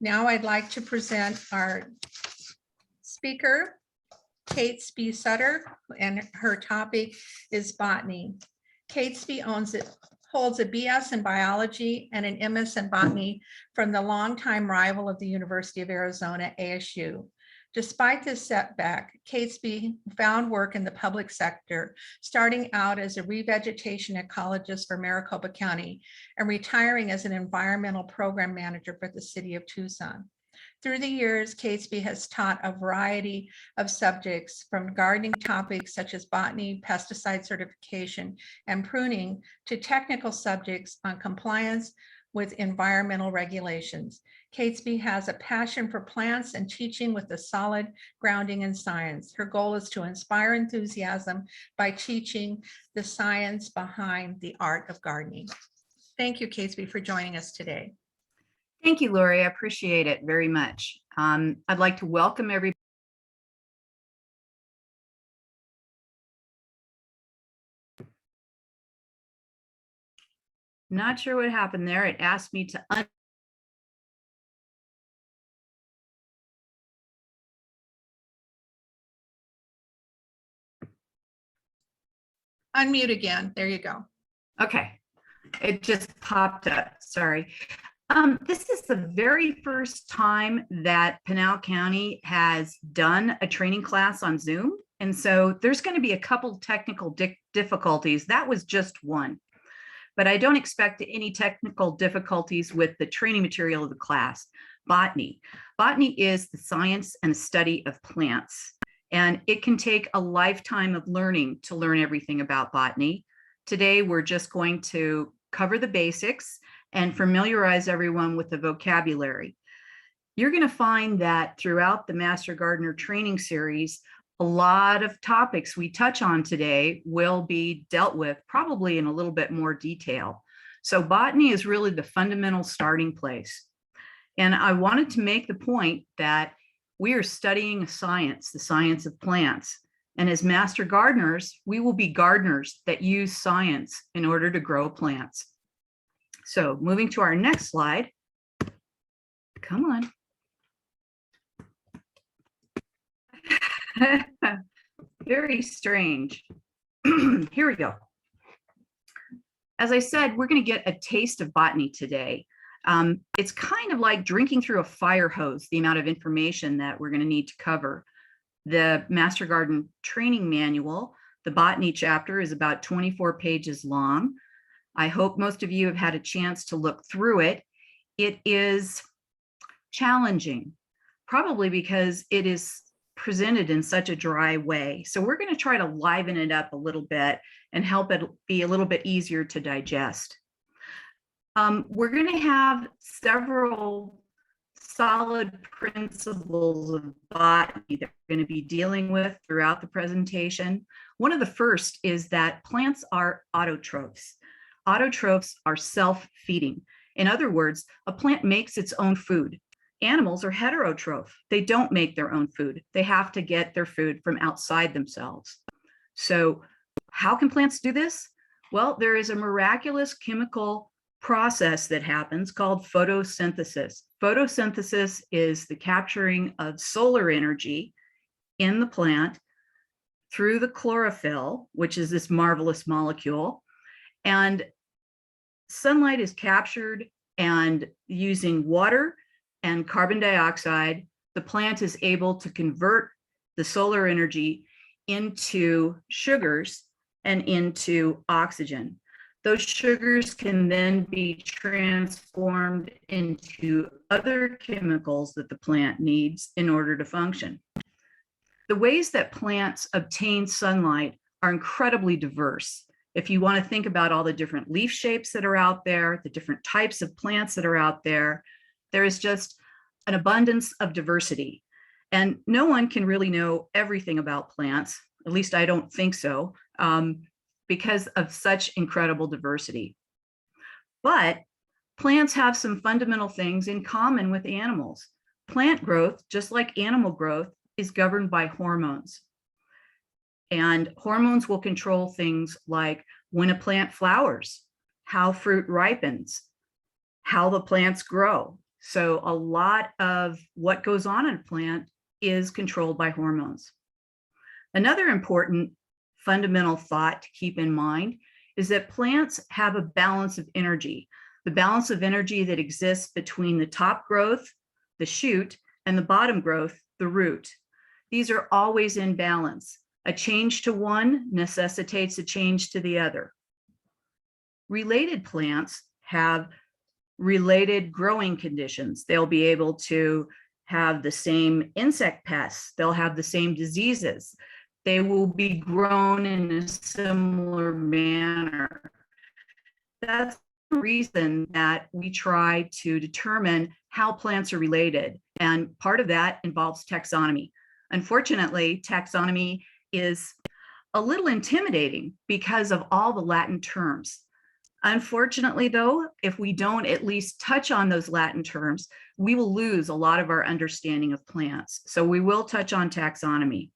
Now I'd like to present our speaker, Kate Spee Sutter, and her topic is botany. Kate Spee holds a BS in biology and an MS in botany from the longtime rival of the University of Arizona, ASU. Despite this setback, Kate Spee found work in the public sector, starting out as a revegetation ecologist for Maricopa County and retiring as an environmental program manager for the city of Tucson. Through the years, Kate Spee has taught a variety of subjects from gardening topics such as botany, pesticide certification, and pruning to technical subjects on compliance with environmental regulations. Kate Spee has a passion for plants and teaching with a solid grounding in science. Her goal is to inspire enthusiasm by teaching the science behind the art of gardening. Thank you, Kate Spee, for joining us today. Thank you, Lori. I appreciate it very much. I'd like to welcome everybody. Not sure what happened there. It asked me to Unmute again. There you go. Okay, it just popped up. Sorry. This is the very first time that Pinal County has done a training class on Zoom. And so there's going to be a couple technical difficulties. That was just one. But I don't expect any technical difficulties with the training material of the class. Botany. Botany is the science and study of plants. And it can take a lifetime of learning to learn everything about botany. Today, we're just going to cover the basics and familiarize everyone with the vocabulary. You're going to find that throughout the Master Gardener training series, a lot of topics we touch on today will be dealt with probably in a little bit more detail. So botany is really the fundamental starting place. And I wanted to make the point that we are studying science, the science of plants. And as Master Gardeners, we will be gardeners that use science in order to grow plants. So moving to our next slide. Come on. Very strange. Here we go. As I said, we're going to get a taste of botany today. It's kind of like drinking through a fire hose, the amount of information that we're going to need to cover. The Master Garden Training Manual, the botany chapter, is about 24 pages long. I hope most of you have had a chance to look through it. It is challenging, probably because it is presented in such a dry way. So we're going to try to liven it up a little bit and help it be a little bit easier to digest. We're going to have several solid principles of botany that we're going to be dealing with throughout the presentation. One of the first is that plants are autotrophs. Autotrophs are self-feeding. In other words, a plant makes its own food. Animals are heterotroph. They don't make their own food. They have to get their food from outside themselves. So how can plants do this? Well, there is a miraculous chemical process that happens called photosynthesis. Photosynthesis is the capturing of solar energy in the plant through the chlorophyll, which is this marvelous molecule. And sunlight is captured, and using water and carbon dioxide, the plant is able to convert the solar energy into sugars and into oxygen. Those sugars can then be transformed into other chemicals that the plant needs in order to function. The ways that plants obtain sunlight are incredibly diverse. If you want to think about all the different leaf shapes that are out there, the different types of plants that are out there, there is just an abundance of diversity. And no one can really know everything about plants, at least I don't think so, because of such incredible diversity. But plants have some fundamental things in common with animals. Plant growth, just like animal growth, is governed by hormones. And hormones will control things like when a plant flowers, how fruit ripens, how the plants grow. So a lot of what goes on in a plant is controlled by hormones. Another important fundamental thought to keep in mind is that plants have a balance of energy, the balance of energy that exists between the top growth, the shoot, and the bottom growth, the root. These are always in balance. A change to one necessitates a change to the other. Related plants have related growing conditions. They'll be able to have the same insect pests. They'll have the same diseases. They will be grown in a similar manner. That's the reason that we try to determine how plants are related. And part of that involves taxonomy. Unfortunately, taxonomy is a little intimidating because of all the Latin terms. Unfortunately, though, if we don't at least touch on those Latin terms, we will lose a lot of our understanding of plants. So we will touch on taxonomy.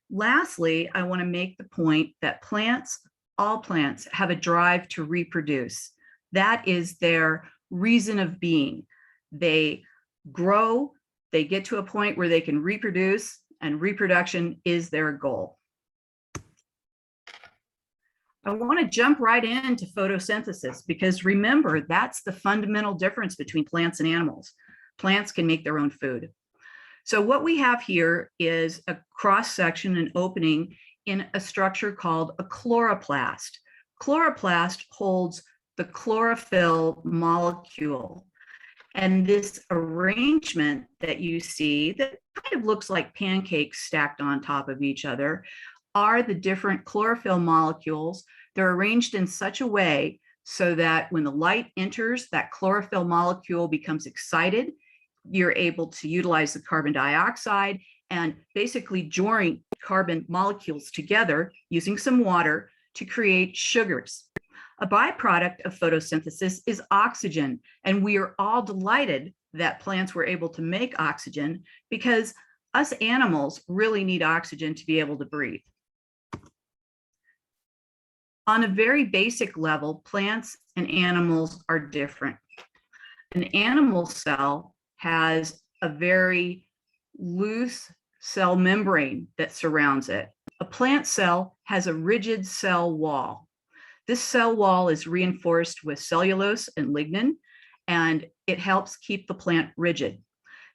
Lastly, I want to make the point that plants, all plants, have a drive to reproduce. That is their reason of being. They grow, they get to a point where they can reproduce, and reproduction is their goal. I want to jump right into photosynthesis because remember, that's the fundamental difference between plants and animals. Plants can make their own food. So what we have here is a cross section, an opening in a structure called a chloroplast. Chloroplast holds the chlorophyll molecule. And this arrangement that you see that kind of looks like pancakes stacked on top of each other are the different chlorophyll molecules. They're arranged in such a way so that when the light enters, that chlorophyll molecule becomes excited. You're able to utilize the carbon dioxide and basically join carbon molecules together using some water to create sugars. A byproduct of photosynthesis is oxygen, and we are all delighted that plants were able to make oxygen because us animals really need oxygen to be able to breathe. On a very basic level, plants and animals are different. An animal cell has a very loose cell membrane that surrounds it. A plant cell has a rigid cell wall. This cell wall is reinforced with cellulose and lignin, and it helps keep the plant rigid.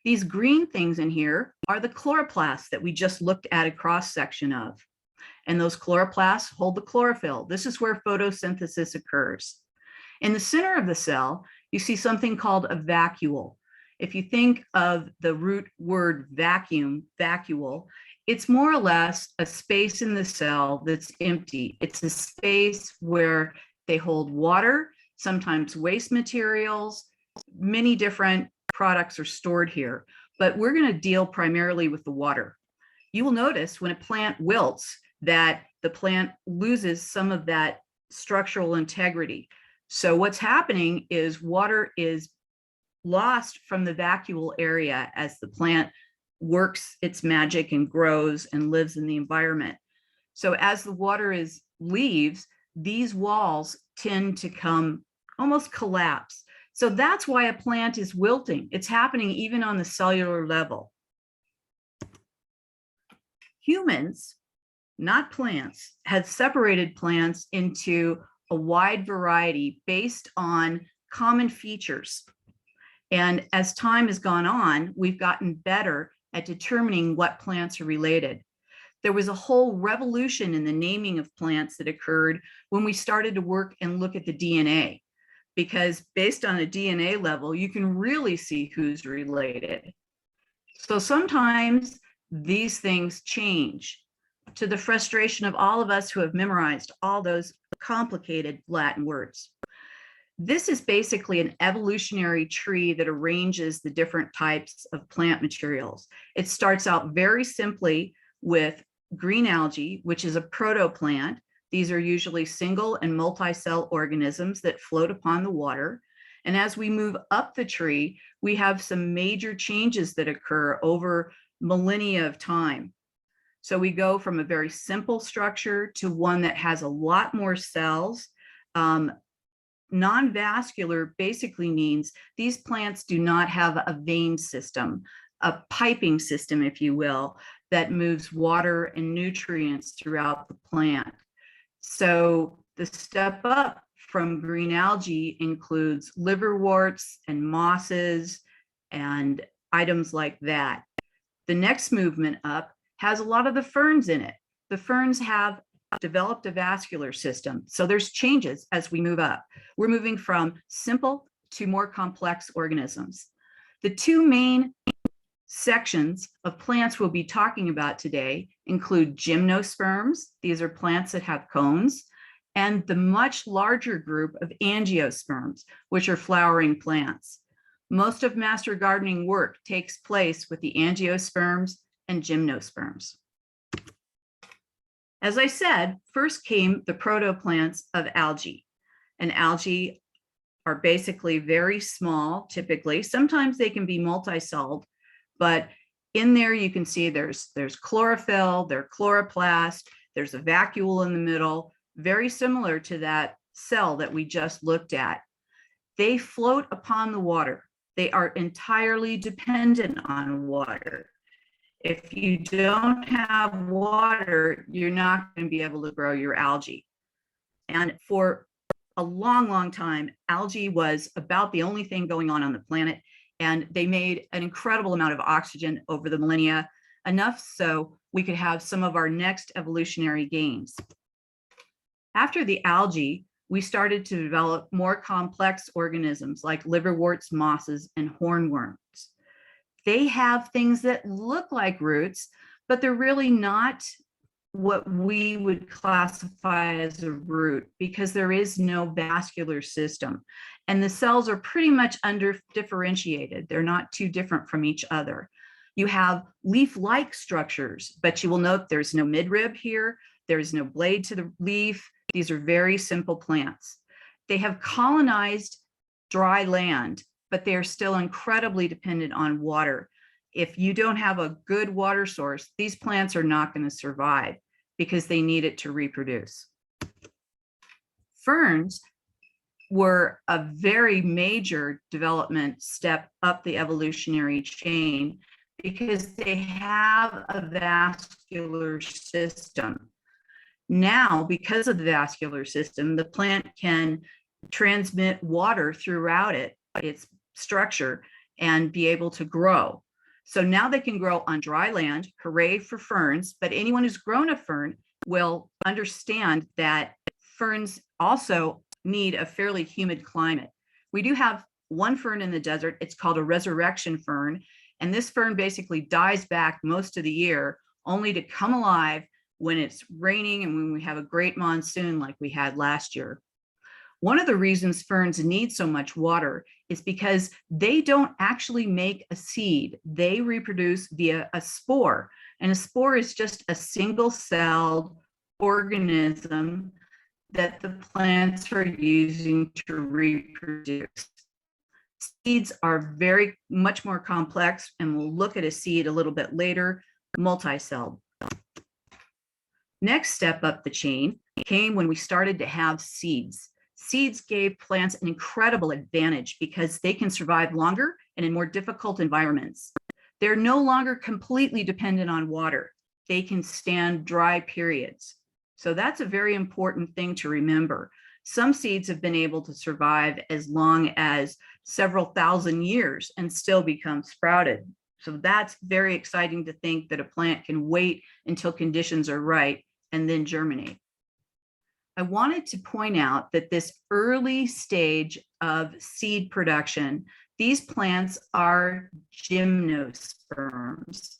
These green things in here are the chloroplasts that we just looked at a cross section of. And those chloroplasts hold the chlorophyll. This is where photosynthesis occurs. In the center of the cell, you see something called a vacuole. If you think of the root word vacuum, vacuole, it's more or less a space in the cell that's empty. It's a space where they hold water, sometimes waste materials, many different products are stored here, but we're going to deal primarily with the water. You will notice when a plant wilts that the plant loses some of that structural integrity. So what's happening is water is lost from the vacuole area as the plant works its magic and grows and lives in the environment. So as the water leaves, these walls tend to come almost collapse. So that's why a plant is wilting. It's happening even on the cellular level. Humans, not plants, have separated plants into a wide variety based on common features. And as time has gone on, we've gotten better at determining what plants are related. There was a whole revolution in the naming of plants that occurred when we started to work and look at the DNA, because based on a DNA level, you can really see who's related. So sometimes these things change to the frustration of all of us who have memorized all those complicated Latin words. This is basically an evolutionary tree that arranges the different types of plant materials. It starts out very simply with green algae, which is a protoplant. These are usually single and multi-cell organisms that float upon the water. And as we move up the tree, we have some major changes that occur over millennia of time. So we go from a very simple structure to one that has a lot more cells. non-vascular basically means these plants do not have a vein system, a piping system, if you will, that moves water and nutrients throughout the plant. So the step up from green algae includes liverworts and mosses and items like that. The next movement up has a lot of the ferns in it. The ferns have developed a vascular system. So there's changes as we move up. We're moving from simple to more complex organisms. The two main sections of plants we'll be talking about today include gymnosperms. These are plants that have cones, and the much larger group of angiosperms, which are flowering plants. Most of master gardening work takes place with the angiosperms and gymnosperms. As I said, first came the protoplants of algae. And algae are basically very small, typically. Sometimes they can be multicelled, but in there you can see there's chlorophyll, there's chloroplast, there's a vacuole in the middle, very similar to that cell that we just looked at. They float upon the water. They are entirely dependent on water. If you don't have water, you're not going to be able to grow your algae. And for a long, long time, algae was about the only thing going on the planet. And they made an incredible amount of oxygen over the millennia, enough so we could have some of our next evolutionary gains. After the algae, we started to develop more complex organisms like liverworts, mosses, and hornworms. They have things that look like roots, but they're really not what we would classify as a root because there is no vascular system. And the cells are pretty much differentiated. They're not too different from each other. You have leaf-like structures, but you will note there's no midrib here. There's no blade to the leaf. These are very simple plants. They have colonized dry land, but they are still incredibly dependent on water. If you don't have a good water source, these plants are not going to survive because they need it to reproduce. Ferns were a very major development step up the evolutionary chain because they have a vascular system. Now, because of the vascular system, the plant can transmit water throughout its structure, and be able to grow. So now they can grow on dry land. Hooray for ferns. But anyone who's grown a fern will understand that ferns also need a fairly humid climate. We do have one fern in the desert. It's called a resurrection fern. And this fern basically dies back most of the year, only to come alive when it's raining and when we have a great monsoon like we had last year. One of the reasons ferns need so much water is because they don't actually make a seed. They reproduce via a spore. And a spore is just a single-celled organism that the plants are using to reproduce. Seeds are very much more complex, and we'll look at a seed a little bit later, multi-celled. Next step up the chain came when we started to have seeds. Seeds gave plants an incredible advantage because they can survive longer and in more difficult environments. They're no longer completely dependent on water. They can stand dry periods. So that's a very important thing to remember. Some seeds have been able to survive as long as several thousand years and still become sprouted. So that's very exciting to think that a plant can wait until conditions are right and then germinate. I wanted to point out that this early stage of seed production, these plants are gymnosperms.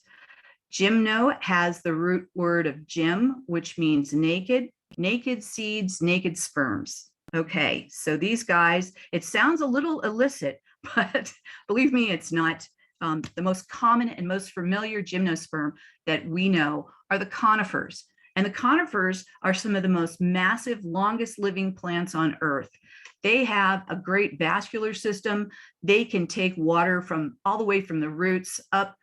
Gymno has the root word of gym, which means naked. Naked seeds, naked sperms. Okay, so these guys, it sounds a little illicit, but believe me, it's not. The most common and most familiar gymnosperm that we know are the conifers. And the conifers are some of the most massive, longest living plants on Earth. They have a great vascular system. They can take water from all the way from the roots up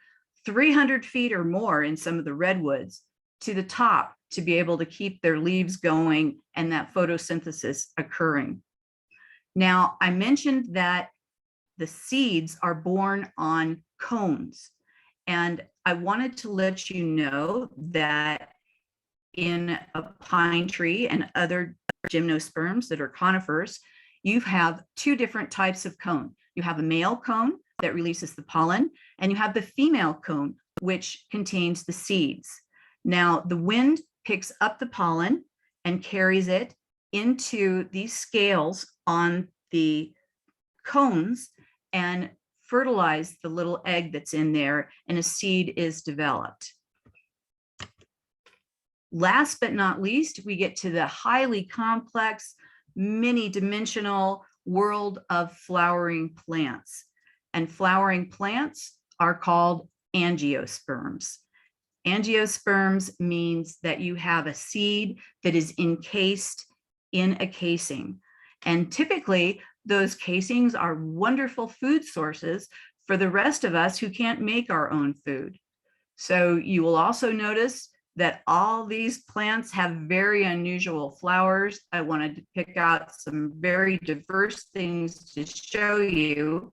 300 feet or more in some of the redwoods to the top to be able to keep their leaves going and that photosynthesis occurring. Now, I mentioned that the seeds are born on cones. And I wanted to let you know that in a pine tree and other gymnosperms that are conifers, you have two different types of cone. You have a male cone that releases the pollen, and you have the female cone, which contains the seeds. Now, the wind picks up the pollen and carries it into these scales on the cones and fertilize the little egg that's in there, and a seed is developed. Last but not least, we get to the highly complex, many-dimensional world of flowering plants. And flowering plants are called angiosperms. Angiosperms means that you have a seed that is encased in a casing. And typically, those casings are wonderful food sources for the rest of us who can't make our own food. So you will also notice that all these plants have very unusual flowers. I wanted to pick out some very diverse things to show you,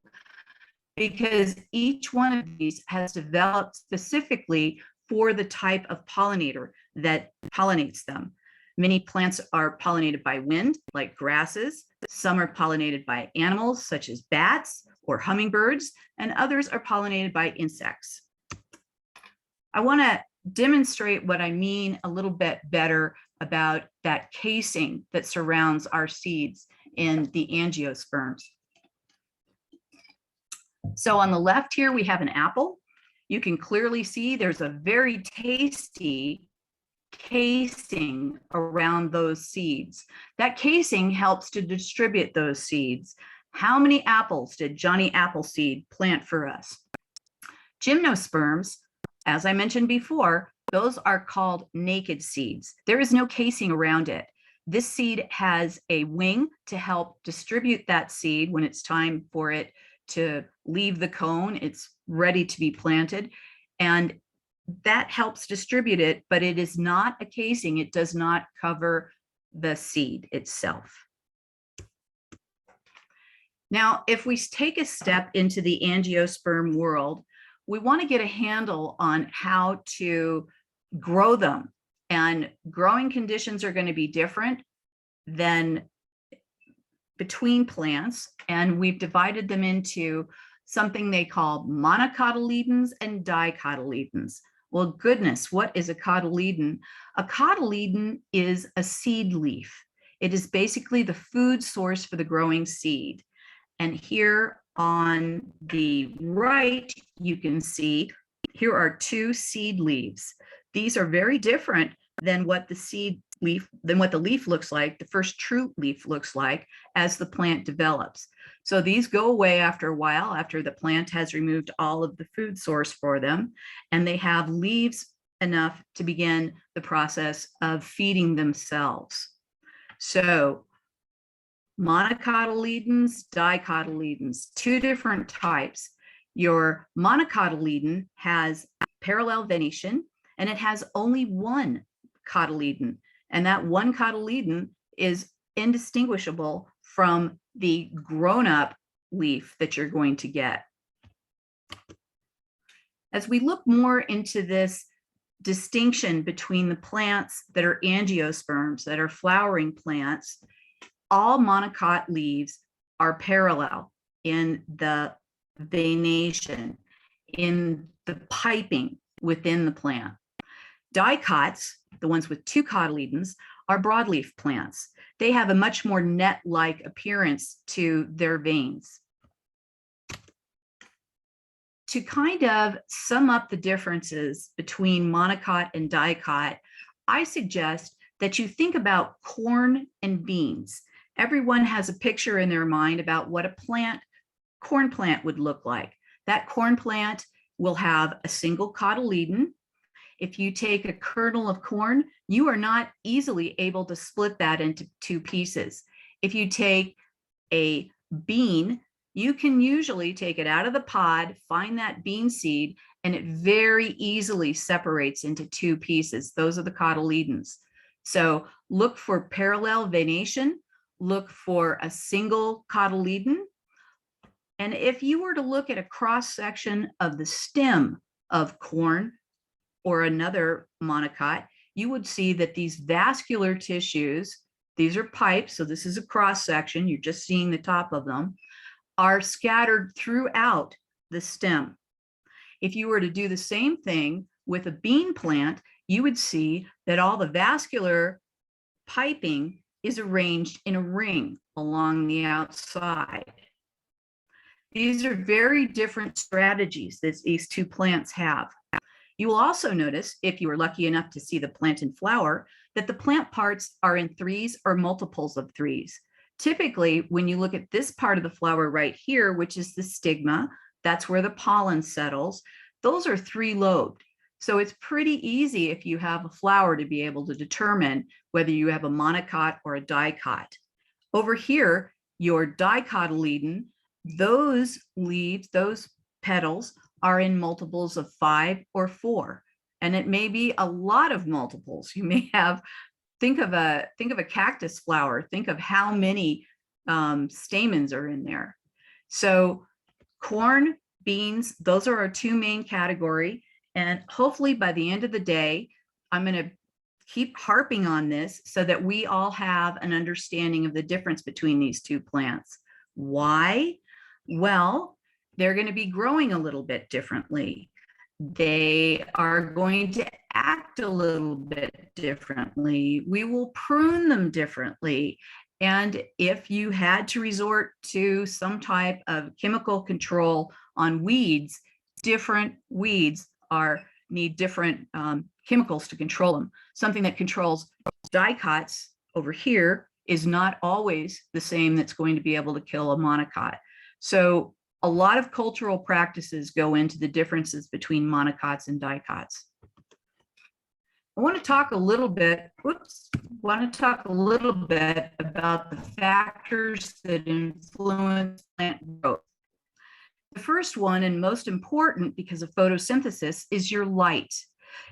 because each one of these has developed specifically for the type of pollinator that pollinates them. Many plants are pollinated by wind, like grasses. Some are pollinated by animals, such as bats or hummingbirds, and others are pollinated by insects. I want to demonstrate what I mean a little bit better about that casing that surrounds our seeds in the angiosperms. So on the left here, we have an apple. You can clearly see there's a very tasty casing around those seeds. That casing helps to distribute those seeds. How many apples did Johnny Appleseed plant for us? Gymnosperms, as I mentioned before, those are called naked seeds. There is no casing around it. This seed has a wing to help distribute that seed when it's time for it to leave the cone. It's ready to be planted, and that helps distribute it, but it is not a casing. It does not cover the seed itself. Now, if we take a step into the angiosperm world, we want to get a handle on how to grow them. And growing conditions are going to be different than between plants. And we've divided them into something they call monocotyledons and dicotyledons. Well, goodness, what is a cotyledon? A cotyledon is a seed leaf. It is basically the food source for the growing seed. And here on the right, you can see here are two seed leaves. These are very different than what the leaf looks like, the first true leaf looks like as the plant develops. So these go away after a while, after the plant has removed all of the food source for them, and they have leaves enough to begin the process of feeding themselves. So monocotyledons, dicotyledons, two different types. Your monocotyledon has parallel venation, and it has only one cotyledon, and that one cotyledon is indistinguishable from the grown-up leaf that you're going to get. As we look more into this distinction between the plants that are angiosperms, that are flowering plants, all monocot leaves are parallel in the venation, in the piping within the plant. Dicots, the ones with two cotyledons, are broadleaf plants. They have a much more net-like appearance to their veins. To kind of sum up the differences between monocot and dicot, I suggest that you think about corn and beans. Everyone has a picture in their mind about what a corn plant would look like. That corn plant will have a single cotyledon. If you take a kernel of corn, you are not easily able to split that into two pieces. If you take a bean, you can usually take it out of the pod, find that bean seed, and it very easily separates into two pieces. Those are the cotyledons. So look for parallel venation, look for a single cotyledon. And if you were to look at a cross section of the stem of corn or another monocot, you would see that these vascular tissues, these are pipes, so this is a cross section, you're just seeing the top of them, are scattered throughout the stem. If you were to do the same thing with a bean plant, you would see that all the vascular piping is arranged in a ring along the outside. These are very different strategies that these two plants have. You will also notice, if you are lucky enough to see the plant in flower, that the plant parts are in threes or multiples of threes. Typically, when you look at this part of the flower right here, which is the stigma, that's where the pollen settles, those are three-lobed. So it's pretty easy if you have a flower to be able to determine whether you have a monocot or a dicot. Over here, your dicotyledon, those leaves, those petals are in multiples of 5 or 4. And it may be a lot of multiples. You may have, think of a cactus flower, think of how many stamens are in there. So corn, beans, those are our two main category. And hopefully by the end of the day, I'm going to keep harping on this so that we all have an understanding of the difference between these two plants. Why? Well, they're going to be growing a little bit differently. They are going to act a little bit differently. We will prune them differently. And if you had to resort to some type of chemical control on weeds, different weeds need different chemicals to control them. Something that controls dicots over here is not always the same that's going to be able to kill a monocot. So a lot of cultural practices go into the differences between monocots and dicots. I want to talk a little bit, about the factors that influence plant growth. The first one, and most important because of photosynthesis, is your light.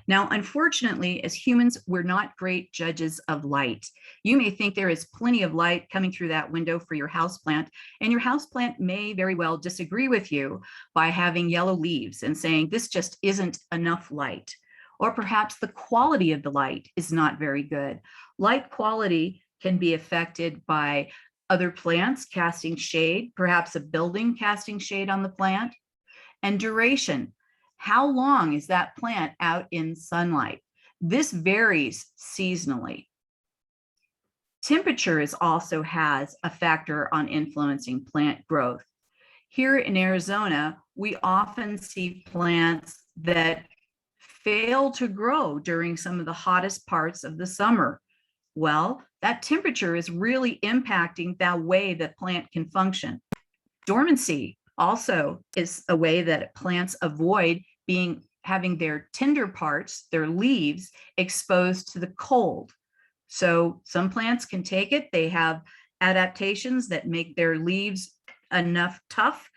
Now, unfortunately, as humans, we're not great judges of light. You may think there is plenty of light coming through that window for your houseplant, and your houseplant may very well disagree with you by having yellow leaves and saying this just isn't enough light. Or perhaps the quality of the light is not very good. Light quality can be affected by other plants casting shade, perhaps a building casting shade on the plant, and duration. How long is that plant out in sunlight? This varies seasonally. Temperature also has a factor on influencing plant growth. Here in Arizona, we often see plants that fail to grow during some of the hottest parts of the summer. Well, that temperature is really impacting the way that plant can function. Dormancy also is a way that plants avoid having their tender parts, their leaves, exposed to the cold. So some plants can take it. They have adaptations that make their leaves enough tough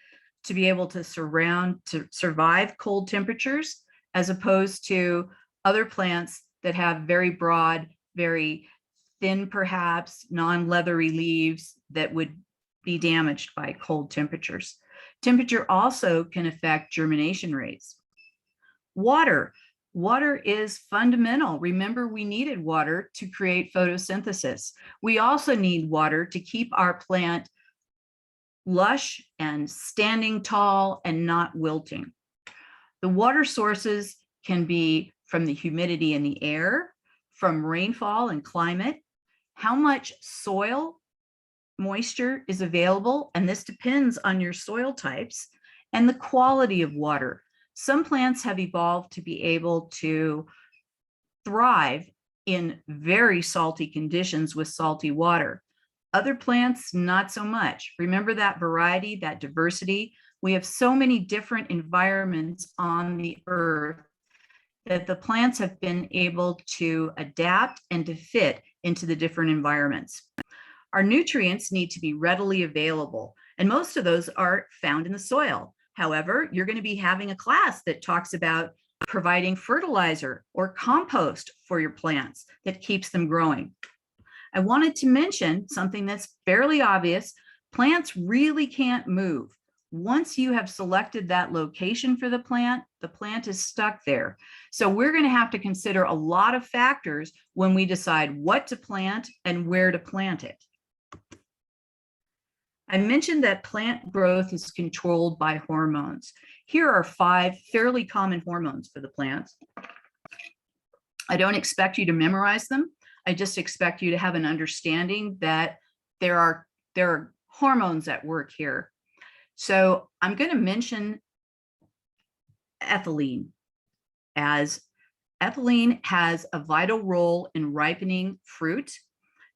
to be able to survive cold temperatures, as opposed to other plants that have very broad, very thin, perhaps non-leathery leaves that would be damaged by cold temperatures. Temperature also can affect germination rates. Water is fundamental. Remember, we needed water to create photosynthesis. We also need water to keep our plant lush and standing tall and not wilting. The water sources can be from the humidity in the air, from rainfall and climate, how much soil moisture is available, and this depends on your soil types, and the quality of water. Some plants have evolved to be able to thrive in very salty conditions with salty water. Other plants, not so much. Remember that variety, that diversity. We have so many different environments on the earth that the plants have been able to adapt and to fit into the different environments. Our nutrients need to be readily available, and most of those are found in the soil. However, you're going to be having a class that talks about providing fertilizer or compost for your plants that keeps them growing. I wanted to mention something that's fairly obvious. Plants really can't move. Once you have selected that location for the plant is stuck there. So we're going to have to consider a lot of factors when we decide what to plant and where to plant it. I mentioned that plant growth is controlled by hormones. Here are 5 fairly common hormones for the plants. I don't expect you to memorize them. I just expect you to have an understanding that there are hormones at work here. So I'm going to mention ethylene, as ethylene has a vital role in ripening fruit.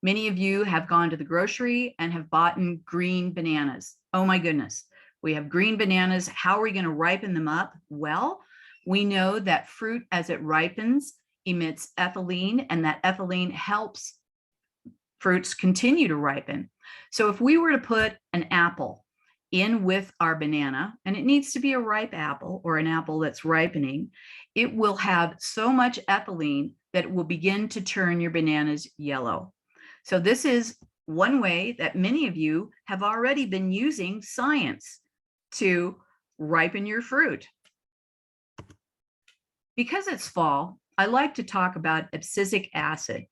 Many of you have gone to the grocery and have bought green bananas. Oh my goodness, we have green bananas. How are we going to ripen them up? Well, we know that fruit as it ripens emits ethylene, and that ethylene helps fruits continue to ripen. So if we were to put an apple in with our banana, and it needs to be a ripe apple or an apple that's ripening, it will have so much ethylene that it will begin to turn your bananas yellow. So this is one way that many of you have already been using science to ripen your fruit. Because it's fall, I like to talk about abscisic acid.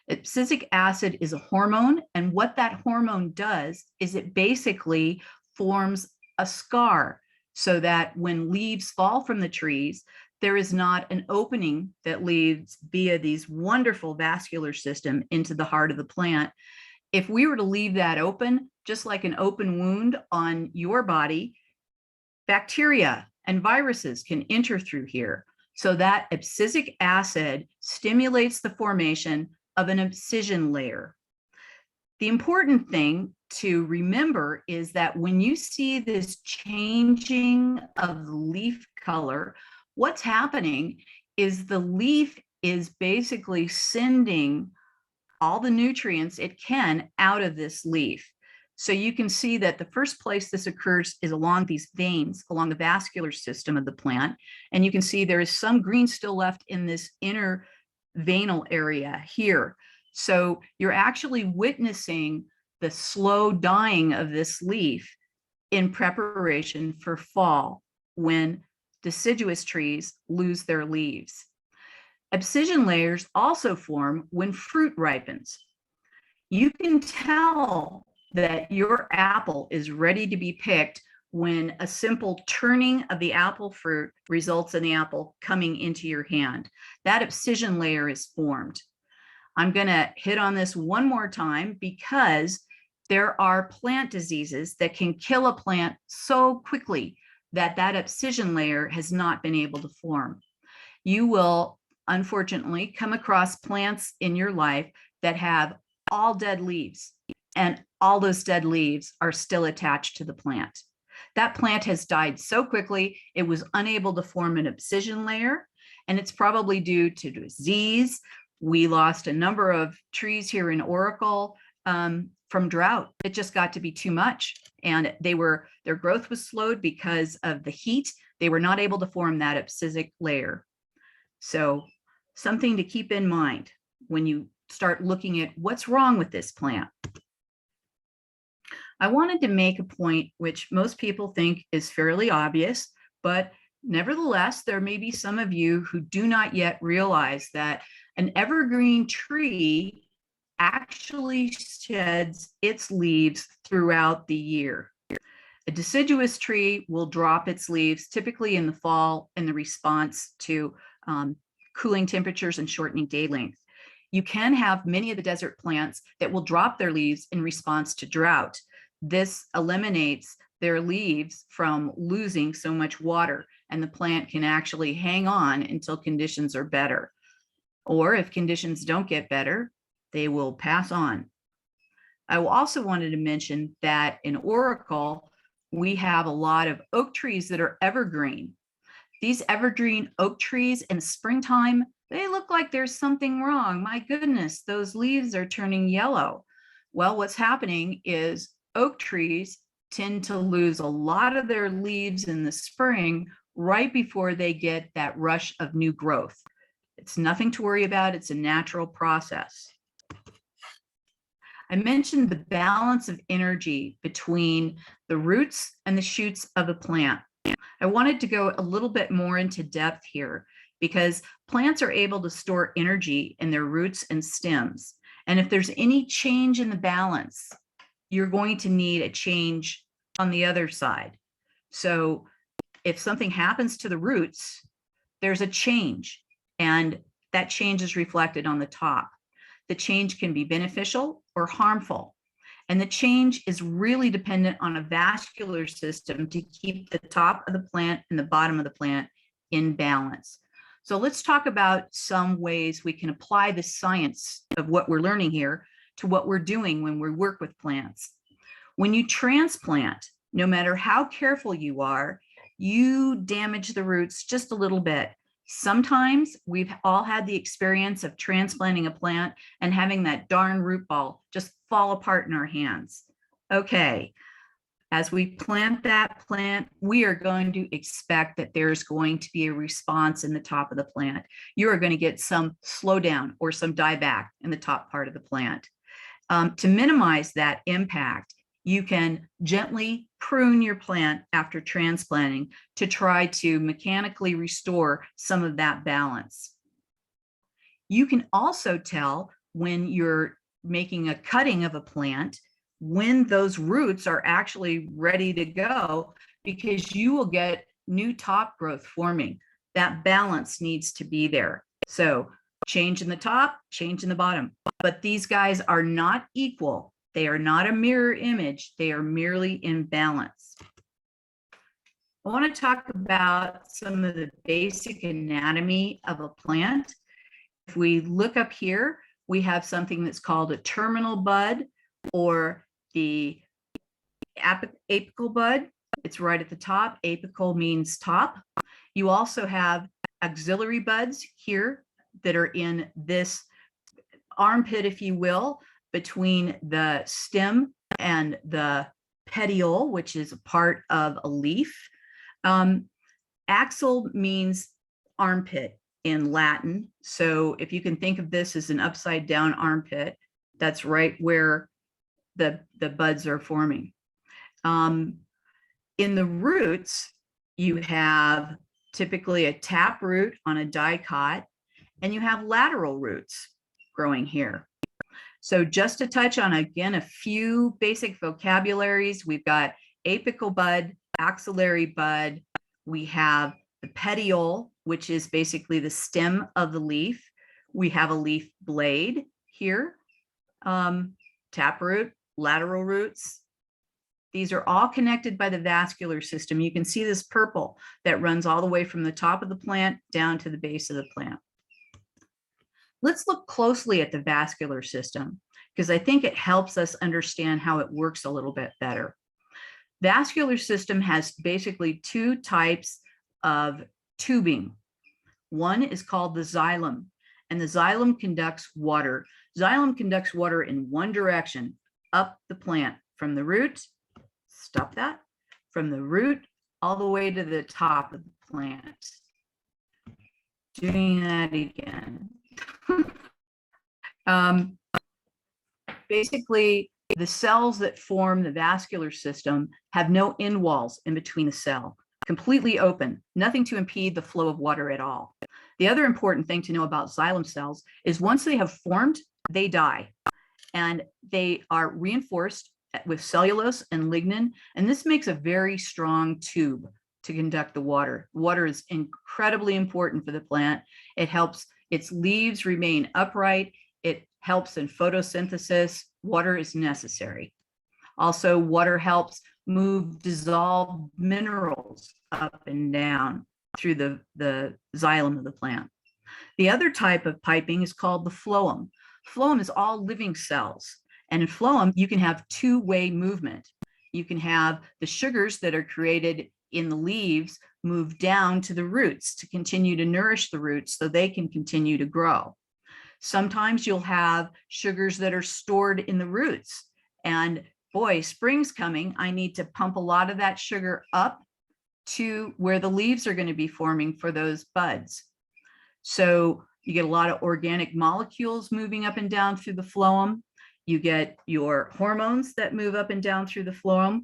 Abscisic acid is a hormone, and what that hormone does is it basically forms a scar so that when leaves fall from the trees, there is not an opening that leads via these wonderful vascular system into the heart of the plant. If we were to leave that open, just like an open wound on your body, bacteria and viruses can enter through here. So that abscisic acid stimulates the formation of an abscission layer. The important thing to remember is that when you see this changing of the leaf color, what's happening is the leaf is basically sending all the nutrients it can out of this leaf. So you can see that the first place this occurs is along these veins, along the vascular system of the plant. And you can see there is some green still left in this inner veinal area here. So you're actually witnessing the slow dying of this leaf in preparation for fall, when deciduous trees lose their leaves. Abscission layers also form when fruit ripens. You can tell that your apple is ready to be picked when a simple turning of the apple fruit results in the apple coming into your hand. That abscission layer is formed. I'm going to hit on this one more time because there are plant diseases that can kill a plant so quickly that that abscission layer has not been able to form. You will unfortunately come across plants in your life that have all dead leaves, and all those dead leaves are still attached to the plant. That plant has died so quickly, it was unable to form an abscission layer, and it's probably due to disease. We lost a number of trees here in Oracle from drought. It just got to be too much, and their growth was slowed because of the heat. They were not able to form that abscisic layer. So something to keep in mind when you start looking at what's wrong with this plant. I wanted to make a point which most people think is fairly obvious, but nevertheless, there may be some of you who do not yet realize that an evergreen tree actually sheds its leaves throughout the year. A deciduous tree will drop its leaves typically in the fall in the response to cooling temperatures and shortening day length. You can have many of the desert plants that will drop their leaves in response to drought. This eliminates their leaves from losing so much water, and the plant can actually hang on until conditions are better. Or if conditions don't get better, they will pass on. I also wanted to mention that in Oracle, we have a lot of oak trees that are evergreen. These evergreen oak trees in springtime, they look like there's something wrong. My goodness, those leaves are turning yellow. Well, what's happening is oak trees tend to lose a lot of their leaves in the spring right before they get that rush of new growth. It's nothing to worry about. It's a natural process. I mentioned the balance of energy between the roots and the shoots of a plant. I wanted to go a little bit more into depth here because plants are able to store energy in their roots and stems. And if there's any change in the balance, you're going to need a change on the other side. So if something happens to the roots, there's a change, and that change is reflected on the top. The change can be beneficial or harmful. And the change is really dependent on a vascular system to keep the top of the plant and the bottom of the plant in balance. So let's talk about some ways we can apply the science of what we're learning here to what we're doing when we work with plants. When you transplant, no matter how careful you are, you damage the roots just a little bit. Sometimes we've all had the experience of transplanting a plant and having that darn root ball just fall apart in our hands. Okay, as we plant that plant, we are going to expect that there's going to be a response in the top of the plant. You are going to get some slowdown or some dieback in the top part of the plant. To minimize that impact, you can gently prune your plant after transplanting to try to mechanically restore some of that balance. You can also tell when you're making a cutting of a plant when those roots are actually ready to go, because you will get new top growth forming. That balance needs to be there. So change in the top, change in the bottom, but these guys are not equal. They are not a mirror image. They are merely in balance. I want to talk about some of the basic anatomy of a plant. If we look up here, we have something that's called a terminal bud or the apical bud. It's right at the top. Apical means top. You also have axillary buds here that are in this armpit, if you will, between the stem and the petiole, which is a part of a leaf. Axil means armpit in Latin. So if you can think of this as an upside down armpit, that's right where the buds are forming. In the roots, you have typically a tap root on a dicot, and you have lateral roots growing here. So just to touch on, again, a few basic vocabularies, we've got apical bud, axillary bud, we have the petiole, which is basically the stem of the leaf. We have a leaf blade here, taproot, lateral roots. These are all connected by the vascular system. You can see this purple that runs all the way from the top of the plant down to the base of the plant. Let's look closely at the vascular system because I think it helps us understand how it works a little bit better. Vascular system has basically two types of tubing. One is called the xylem, and the xylem conducts water. Xylem conducts water in one direction, up the plant from the root, stop that, from the root all the way to the top of the plant. Doing that again. Basically, the cells that form the vascular system have no end walls in between the cell, completely open, nothing to impede the flow of water at all. The other important thing to know about xylem cells is once they have formed, they die, and they are reinforced with cellulose and lignin, and this makes a very strong tube to conduct the water. Water is incredibly important for the plant. It helps its leaves remain upright. It helps in photosynthesis. Water is necessary. Also, water helps move dissolved minerals up and down through the xylem of the plant. The other type of piping is called the phloem. Phloem is all living cells. And in phloem, you can have two-way movement. You can have the sugars that are created in the leaves move down to the roots to continue to nourish the roots so they can continue to grow. Sometimes you'll have sugars that are stored in the roots. And boy, spring's coming. I need to pump a lot of that sugar up to where the leaves are going to be forming for those buds. So you get a lot of organic molecules moving up and down through the phloem. You get your hormones that move up and down through the phloem,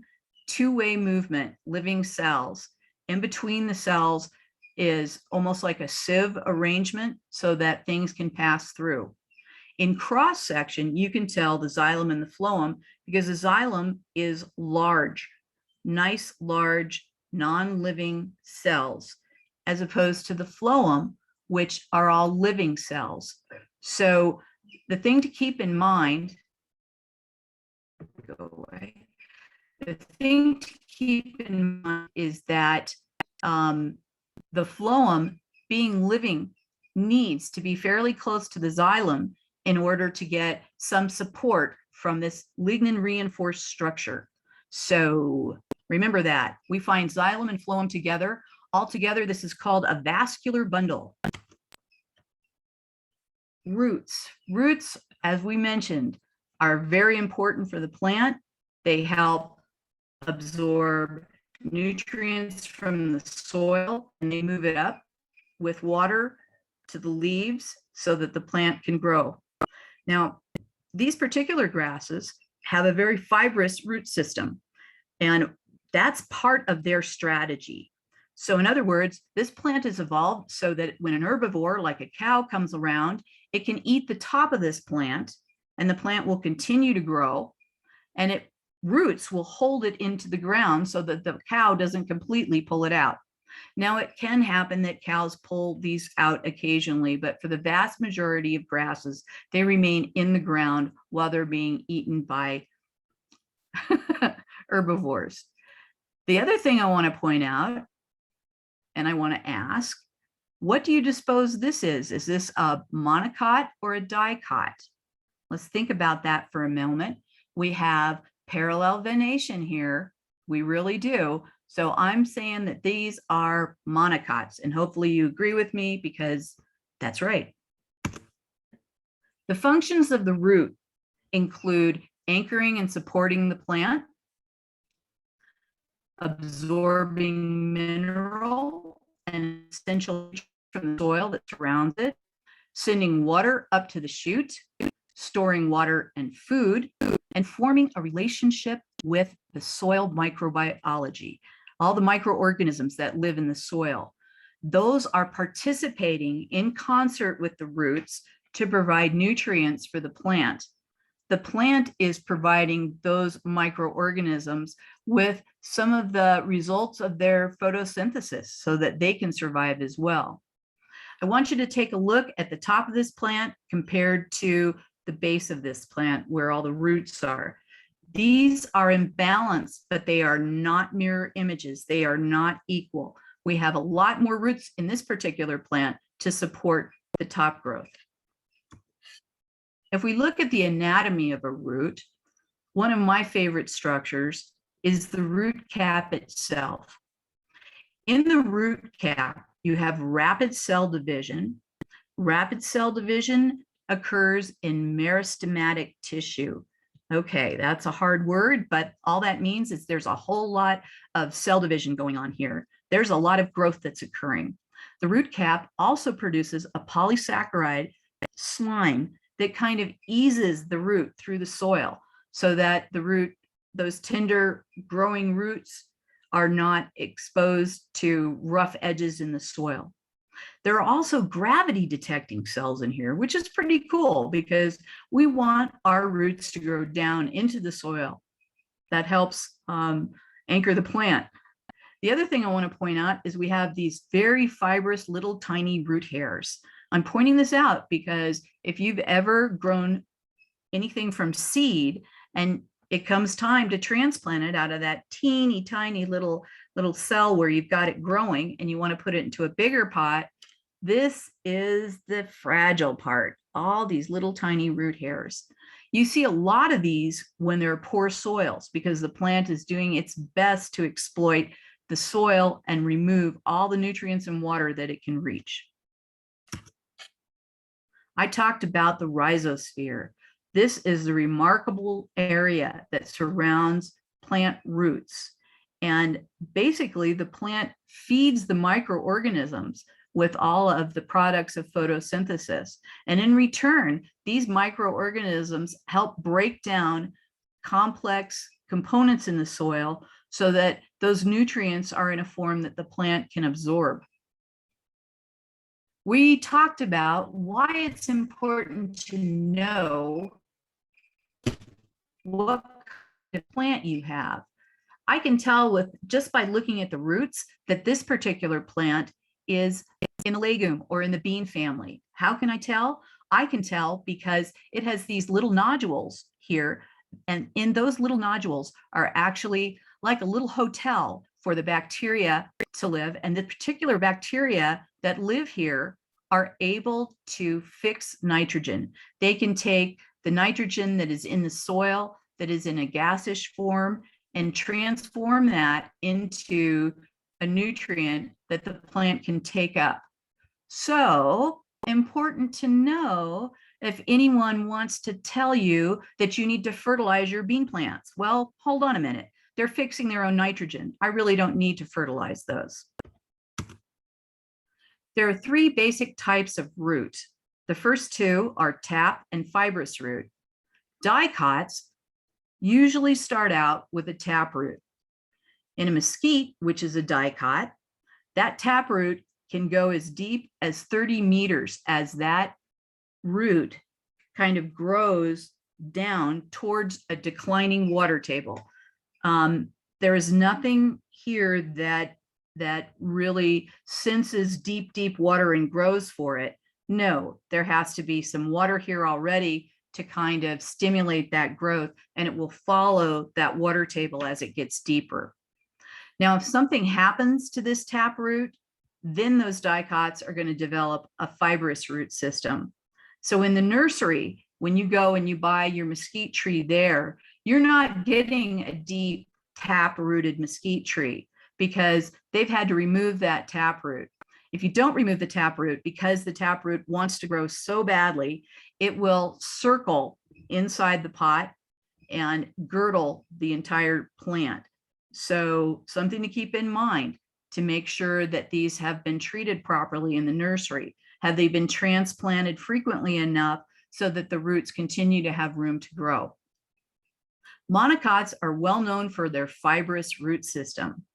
two-way movement, living cells. In between the cells is almost like a sieve arrangement so that things can pass through. In cross section, you can tell the xylem and the phloem because the xylem is large, nice, large, non-living cells, as opposed to the phloem, which are all living cells. So the thing to keep in mind, go away. The thing to keep in mind is that the phloem, being living, needs to be fairly close to the xylem in order to get some support from this lignin reinforced structure. So remember that. We find xylem and phloem together. Altogether, this is called a vascular bundle. Roots. Roots, as we mentioned, are very important for the plant. They help absorb nutrients from the soil and they move it up with water to the leaves so that the plant can grow. Now, these particular grasses have a very fibrous root system, and that's part of their strategy. So in other words, this plant is evolved so that when an herbivore like a cow comes around, it can eat the top of this plant and the plant will continue to grow, and it roots will hold it into the ground so that the cow doesn't completely pull it out. Now, it can happen that cows pull these out occasionally, but for the vast majority of grasses, they remain in the ground while they're being eaten by herbivores. The other thing I want to point out, and I want to ask, what do you suppose this is? Is this a monocot or a dicot? Let's think about that for a moment. We have parallel venation here. We really do. So I'm saying that these are monocots, and hopefully you agree with me because that's right. The functions of the root include anchoring and supporting the plant, absorbing mineral and essential from the soil that surrounds it, sending water up to the shoot, storing water and food, and forming a relationship with the soil microbiology, all the microorganisms that live in the soil. Those are participating in concert with the roots to provide nutrients for the plant. The plant is providing those microorganisms with some of the results of their photosynthesis so that they can survive as well. I want you to take a look at the top of this plant compared to the base of this plant where all the roots are. These are in balance, but they are not mirror images. They are not equal. We have a lot more roots in this particular plant to support the top growth. If we look at the anatomy of a root, one of my favorite structures is the root cap itself. In the root cap, you have rapid cell division. Rapid cell division occurs in meristematic tissue. Okay, that's a hard word, but all that means is there's a whole lot of cell division going on here. There's a lot of growth that's occurring. The root cap also produces a polysaccharide slime that kind of eases the root through the soil so that the root, those tender growing roots, are not exposed to rough edges in the soil. There are also gravity detecting cells in here, which is pretty cool because we want our roots to grow down into the soil. That helps anchor the plant. The other thing I want to point out is we have these very fibrous little tiny root hairs. I'm pointing this out because if you've ever grown anything from seed and it comes time to transplant it out of that teeny tiny little cell where you've got it growing and you want to put it into a bigger pot, this is the fragile part, all these little tiny root hairs. You see a lot of these when there are poor soils because the plant is doing its best to exploit the soil and remove all the nutrients and water that it can reach. I talked about the rhizosphere. This is the remarkable area that surrounds plant roots. And basically the plant feeds the microorganisms with all of the products of photosynthesis. And in return, these microorganisms help break down complex components in the soil so that those nutrients are in a form that the plant can absorb. We talked about why it's important to know what kind of plant you have. I can tell with just by looking at the roots that this particular plant is in the legume or in the bean family. How can I tell? I can tell because it has these little nodules here, and in those little nodules are actually like a little hotel for the bacteria to live. And the particular bacteria that live here are able to fix nitrogen. They can take the nitrogen that is in the soil, that is in a gaseous form, and transform that into a nutrient that the plant can take up. So important to know if anyone wants to tell you that you need to fertilize your bean plants. Well, hold on a minute. They're fixing their own nitrogen. I really don't need to fertilize those. There are three basic types of root. The first two are tap and fibrous root. Dicots usually start out with a tap root. In a mesquite, which is a dicot, that tap root can go as deep as 30 meters as that root kind of grows down towards a declining water table. There is nothing here that really senses deep water and grows for it. No, there has to be some water here already to kind of stimulate that growth, and it will follow that water table as it gets deeper. Now, if something happens to this tap root, then those dicots are going to develop a fibrous root system. So in the nursery, when you go and you buy your mesquite tree there, you're not getting a deep tap-rooted mesquite tree because they've had to remove that tap root. If you don't remove the tap root, because the tap root wants to grow so badly, it will circle inside the pot and girdle the entire plant. So something to keep in mind to make sure that these have been treated properly in the nursery. Have they been transplanted frequently enough so that the roots continue to have room to grow? Monocots are well known for their fibrous root system.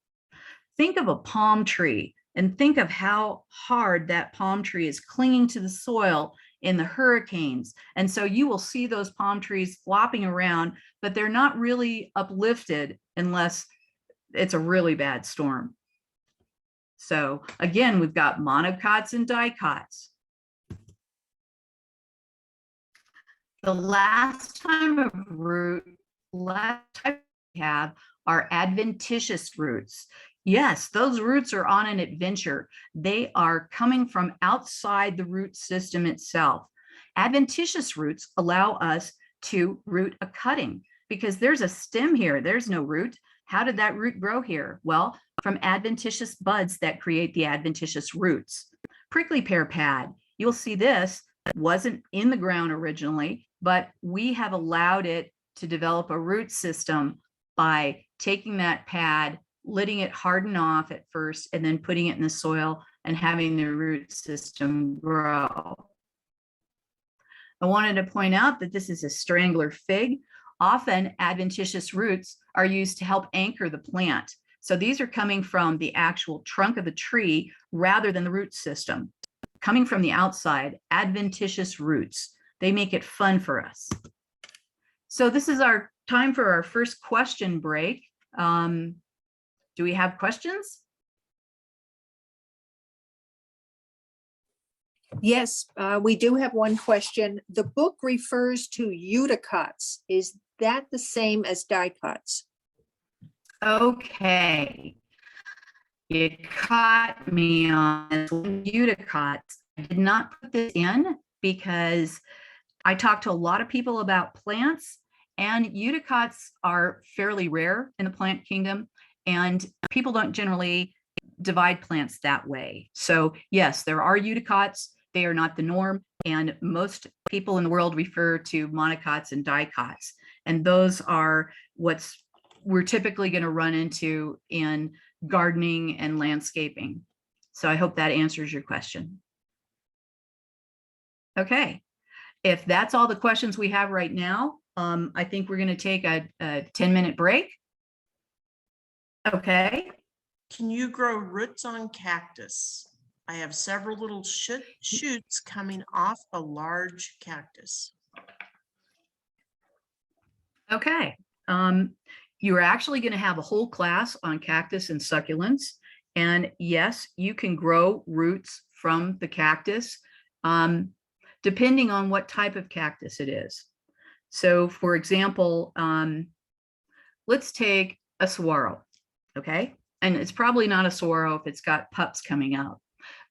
Think of a palm tree and think of how hard that palm tree is clinging to the soil in the hurricanes. And so you will see those palm trees flopping around, but they're not really uplifted unless it's a really bad storm. So again, we've got monocots and dicots. The last type we have are adventitious roots. Yes, those roots are on an adventure. They are coming from outside the root system itself. Adventitious roots allow us to root a cutting because there's a stem here. There's no root. How did that root grow here? Well, from adventitious buds that create the adventitious roots. Prickly pear pad, you'll see this wasn't in the ground originally, but we have allowed it to develop a root system by taking that pad, letting it harden off at first, and then putting it in the soil and having the root system grow. I wanted to point out that this is a strangler fig. Often adventitious roots are used to help anchor the plant. So these are coming from the actual trunk of the tree rather than the root system. Coming from the outside, adventitious roots. They make it fun for us. So this is our time for our first question break. Do we have questions? Yes, we do have one question. The book refers to euticots. Is that the same as dicots? Okay. You caught me on euticots. I did not put this in because I talked to a lot of people about plants, and euticots are fairly rare in the plant kingdom, and people don't generally divide plants that way. So yes, there are euticots. They are not the norm, and most people in the world refer to monocots and dicots, and those are what's we're typically going to run into in gardening and landscaping. So I hope that answers your question. Okay, if that's all the questions we have right now, I think we're going to take a 10-minute break. Okay. Can you grow roots on cactus? I have several little shoots coming off a large cactus. Okay. You're actually going to have a whole class on cactus and succulents. And yes, you can grow roots from the cactus, depending on what type of cactus it is. So for example, let's take a saguaro, okay? And it's probably not a saguaro if it's got pups coming out,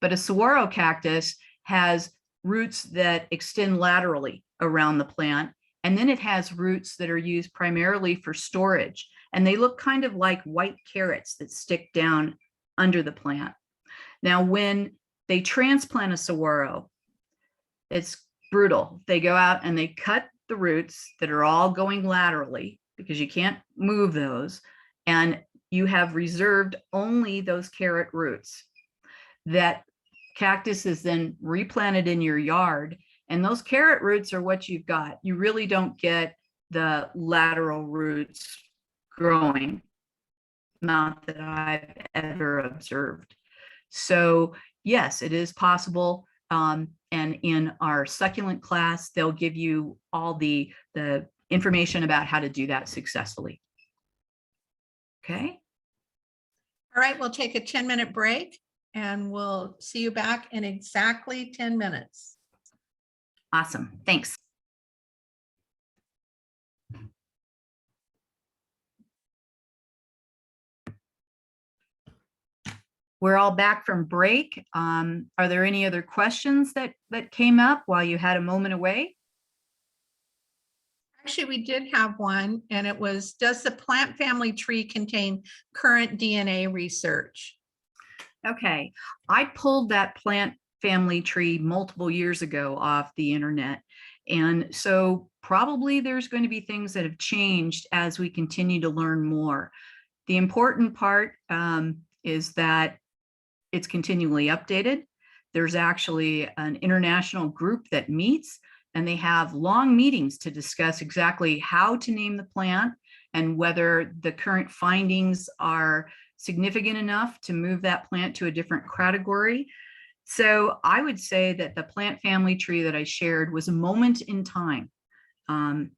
but a saguaro cactus has roots that extend laterally around the plant. And then it has roots that are used primarily for storage. And they look kind of like white carrots that stick down under the plant. Now, when they transplant a saguaro, it's brutal. They go out and they cut the roots that are all going laterally because you can't move those. And you have reserved only those carrot roots. That cactus is then replanted in your yard. And those carrot roots are what you've got. You really don't get the lateral roots growing, not that I've ever observed. So yes, it is possible. And in our succulent class, they'll give you all the information about how to do that successfully. Okay. All right, we'll take a 10-minute break and we'll see you back in exactly 10 minutes. Awesome. Thanks. We're all back from break. Are there any other questions that came up while you had a moment away? Actually, we did have one, and it was, does the plant family tree contain current DNA research? Okay, I pulled that plant family tree multiple years ago off the internet. And so probably there's going to be things that have changed as we continue to learn more. The important part is that it's continually updated. There's actually an international group that meets, and they have long meetings to discuss exactly how to name the plant and whether the current findings are significant enough to move that plant to a different category. So I would say that the plant family tree that I shared was a moment in time, and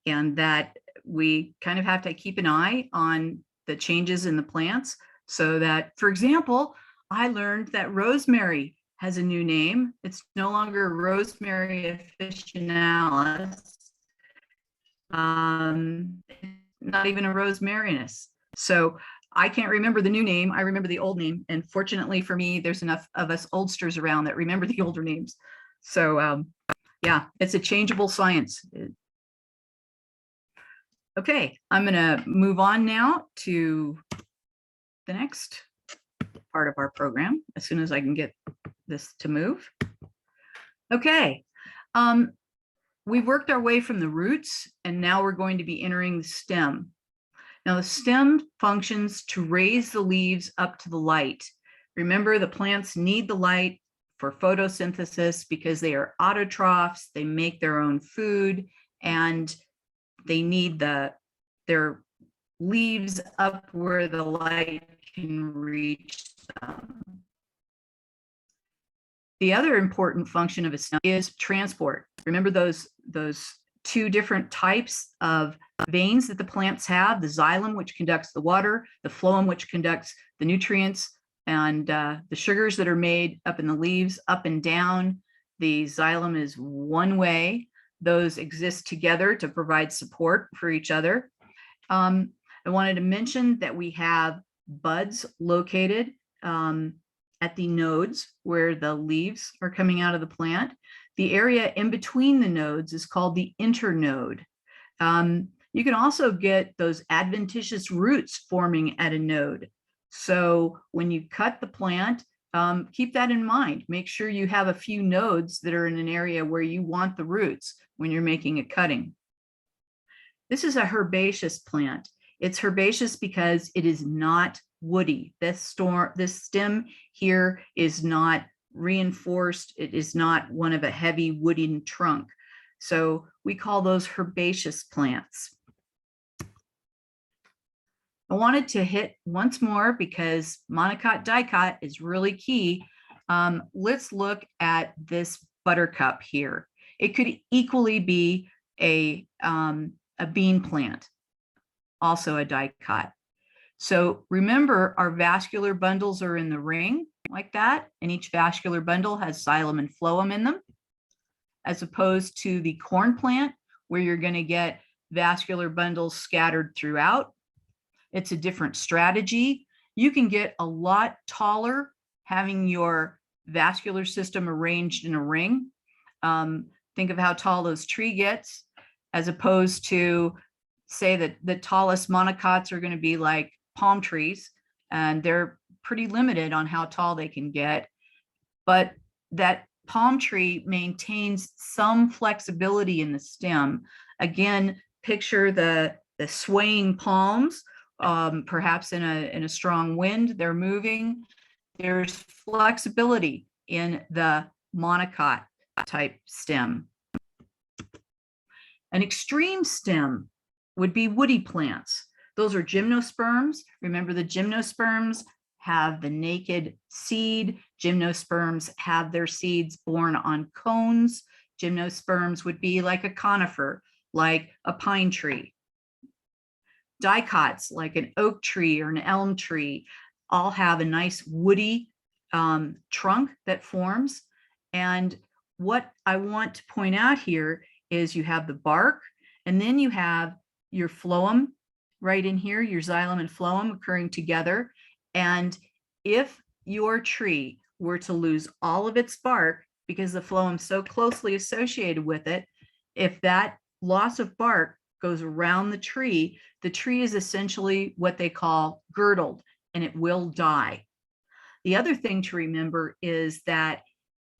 that we kind of have to keep an eye on the changes in the plants so that, for example, I learned that rosemary has a new name. It's no longer Rosemary officinalis, not even a rosmarinus. So I can't remember the new name. I remember the old name. And fortunately for me, there's enough of us oldsters around that remember the older names. So yeah, it's a changeable science. Okay, I'm gonna move on now to the next part of our program as soon as I can get this to move. Okay, we've worked our way from the roots, and now we're going to be entering the stem. Now the stem functions to raise the leaves up to the light. Remember, the plants need the light for photosynthesis because they are autotrophs, they make their own food, and they need their leaves up where the light can reach them. The other important function of a stem is transport. Remember those two different types of veins that the plants have, the xylem, which conducts the water, the phloem, which conducts the nutrients, and the sugars that are made up in the leaves, up and down. The xylem is one way. Those exist together to provide support for each other. I wanted to mention that we have buds located at the nodes where the leaves are coming out of the plant. The area in between the nodes is called the internode. You can also get those adventitious roots forming at a node. So when you cut the plant, keep that in mind. Make sure you have a few nodes that are in an area where you want the roots when you're making a cutting. This is a herbaceous plant. It's herbaceous because it is not woody. This stem here is not reinforced. It is not one of a heavy wooden trunk. So we call those herbaceous plants. I wanted to hit once more because monocot dicot is really key. Let's look at this buttercup here. It could equally be a bean plant, also a dicot. So remember, our vascular bundles are in the ring like that, and each vascular bundle has xylem and phloem in them, as opposed to the corn plant, where you're going to get vascular bundles scattered throughout. It's a different strategy. You can get a lot taller having your vascular system arranged in a ring. Think of how tall those tree gets, as opposed to, say, that the tallest monocots are going to be like palm trees, and they're pretty limited on how tall they can get. But that palm tree maintains some flexibility in the stem. Again, picture the swaying palms. Perhaps in a strong wind, they're moving. There's flexibility in the monocot type stem. An extreme stem would be woody plants. Those are gymnosperms. Remember, the gymnosperms have the naked seed. Gymnosperms have their seeds borne on cones. Gymnosperms would be like a conifer, like a pine tree. Dicots, like an oak tree or an elm tree, all have a nice woody trunk that forms. And what I want to point out here is you have the bark, and then you have your phloem right in here, your xylem and phloem occurring together. And if your tree were to lose all of its bark, because the phloem is so closely associated with it, if that loss of bark goes around the tree is essentially what they call girdled, and it will die. The other thing to remember is that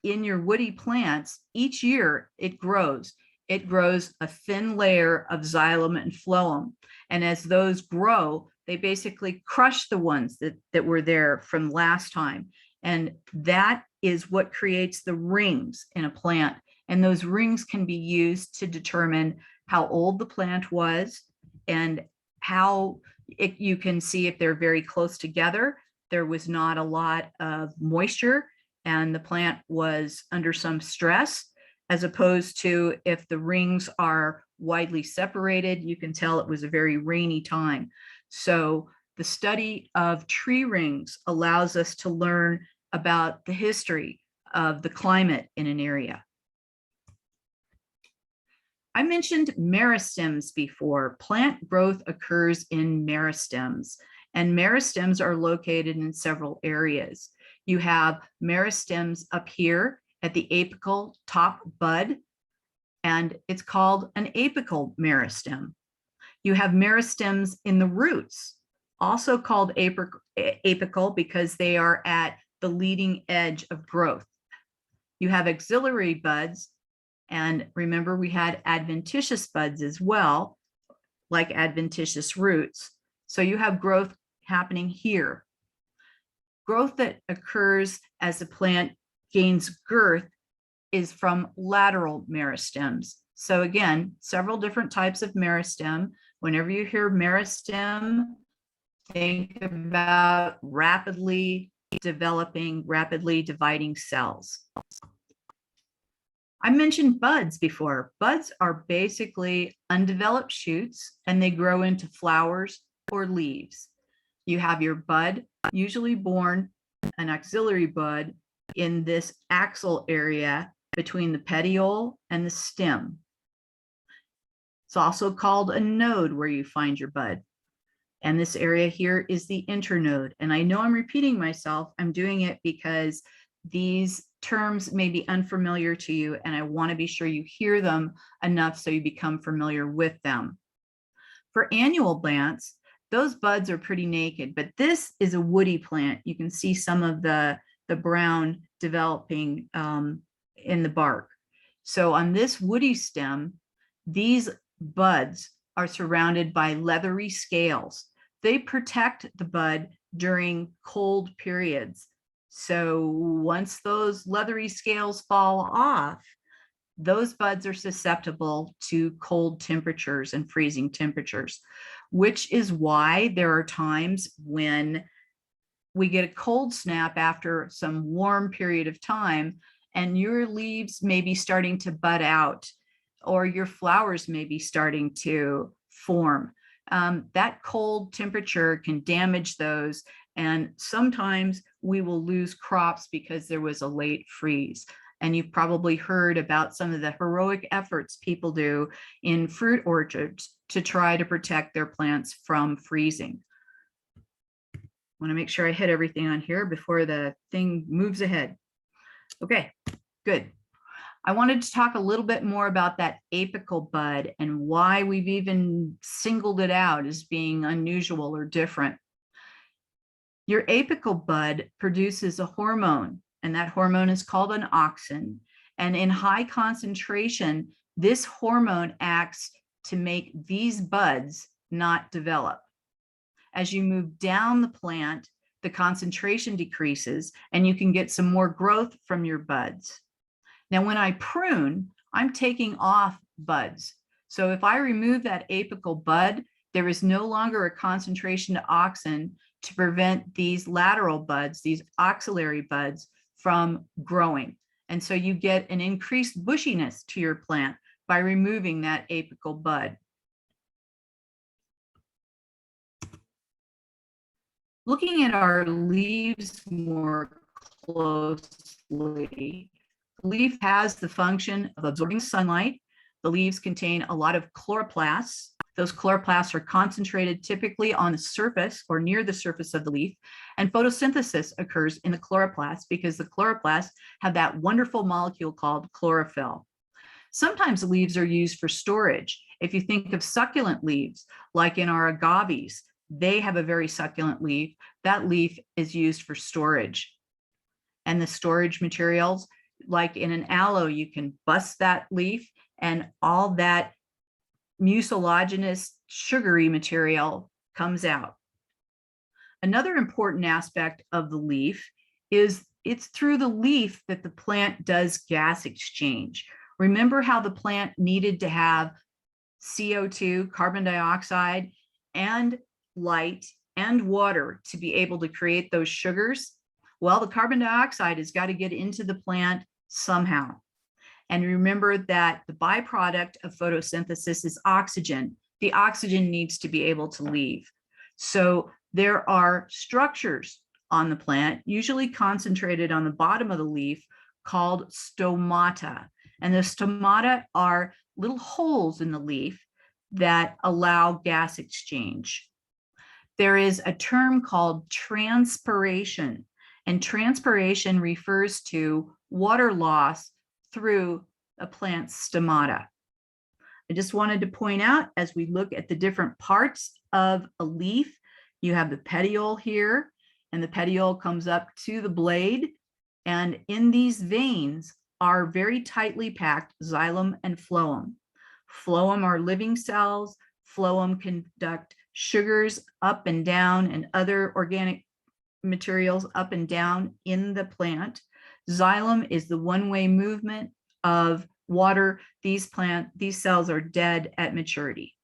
in your woody plants, each year it grows. It grows a thin layer of xylem and phloem. And as those grow, they basically crush the ones that were there from last time. And that is what creates the rings in a plant. And those rings can be used to determine how old the plant was, and how you can see if they're very close together. There was not a lot of moisture and the plant was under some stress, as opposed to if the rings are widely separated, you can tell it was a very rainy time. So the study of tree rings allows us to learn about the history of the climate in an area. I mentioned meristems before. Plant growth occurs in meristems, and meristems are located in several areas. You have meristems up here at the apical top bud, and it's called an apical meristem. You have meristems in the roots, also called apical because they are at the leading edge of growth. You have axillary buds, and remember we had adventitious buds as well, like adventitious roots. So you have growth happening here. Growth that occurs as the plant gains girth is from lateral meristems. So again, several different types of meristem. Whenever you hear meristem, think about rapidly developing, rapidly dividing cells. I mentioned buds before. Buds are basically undeveloped shoots, and they grow into flowers or leaves. You have your bud, usually born an axillary bud in this axil area between the petiole and the stem. It's also called a node where you find your bud. And this area here is the internode. And I know I'm repeating myself. I'm doing it because these terms may be unfamiliar to you, and I want to be sure you hear them enough so you become familiar with them. For annual plants, those buds are pretty naked, but this is a woody plant. You can see some of the brown developing in the bark. So on this woody stem, these buds are surrounded by leathery scales. They protect the bud during cold periods. So once those leathery scales fall off, those buds are susceptible to cold temperatures and freezing temperatures, which is why there are times when we get a cold snap after some warm period of time, and your leaves may be starting to bud out, or your flowers may be starting to form. That cold temperature can damage those, and sometimes we will lose crops because there was a late freeze. And you've probably heard about some of the heroic efforts people do in fruit orchards to try to protect their plants from freezing. I want to make sure I hit everything on here before the thing moves ahead. Okay, good. I wanted to talk a little bit more about that apical bud and why we've even singled it out as being unusual or different. Your apical bud produces a hormone, and that hormone is called an auxin. And in high concentration, this hormone acts to make these buds not develop. As you move down the plant, the concentration decreases and you can get some more growth from your buds. Now, when I prune, I'm taking off buds. So if I remove that apical bud, there is no longer a concentration of auxin to prevent these lateral buds, these axillary buds, from growing. And so you get an increased bushiness to your plant by removing that apical bud. Looking at our leaves more closely, the leaf has the function of absorbing sunlight. The leaves contain a lot of chloroplasts. Those chloroplasts are concentrated typically on the surface or near the surface of the leaf, and photosynthesis occurs in the chloroplasts because the chloroplasts have that wonderful molecule called chlorophyll. Sometimes leaves are used for storage. If you think of succulent leaves, like in our agaves, they have a very succulent leaf. That leaf is used for storage. And the storage materials, like in an aloe, you can bust that leaf and all that mucilaginous sugary material comes out. Another important aspect of the leaf is it's through the leaf that the plant does gas exchange. Remember how the plant needed to have CO2, carbon dioxide, and light and water to be able to create those sugars? Well, the carbon dioxide has got to get into the plant somehow. And remember that the byproduct of photosynthesis is oxygen. The oxygen needs to be able to leave. So there are structures on the plant, usually concentrated on the bottom of the leaf, called stomata. And the stomata are little holes in the leaf that allow gas exchange. There is a term called transpiration, and transpiration refers to water loss through a plant's stomata. I just wanted to point out, as we look at the different parts of a leaf, you have the petiole here, and the petiole comes up to the blade. And in these veins are very tightly packed xylem and phloem. Phloem are living cells. Phloem conduct sugars up and down and other organic materials up and down in the plant. Xylem is the one-way movement of water. These cells are dead at maturity.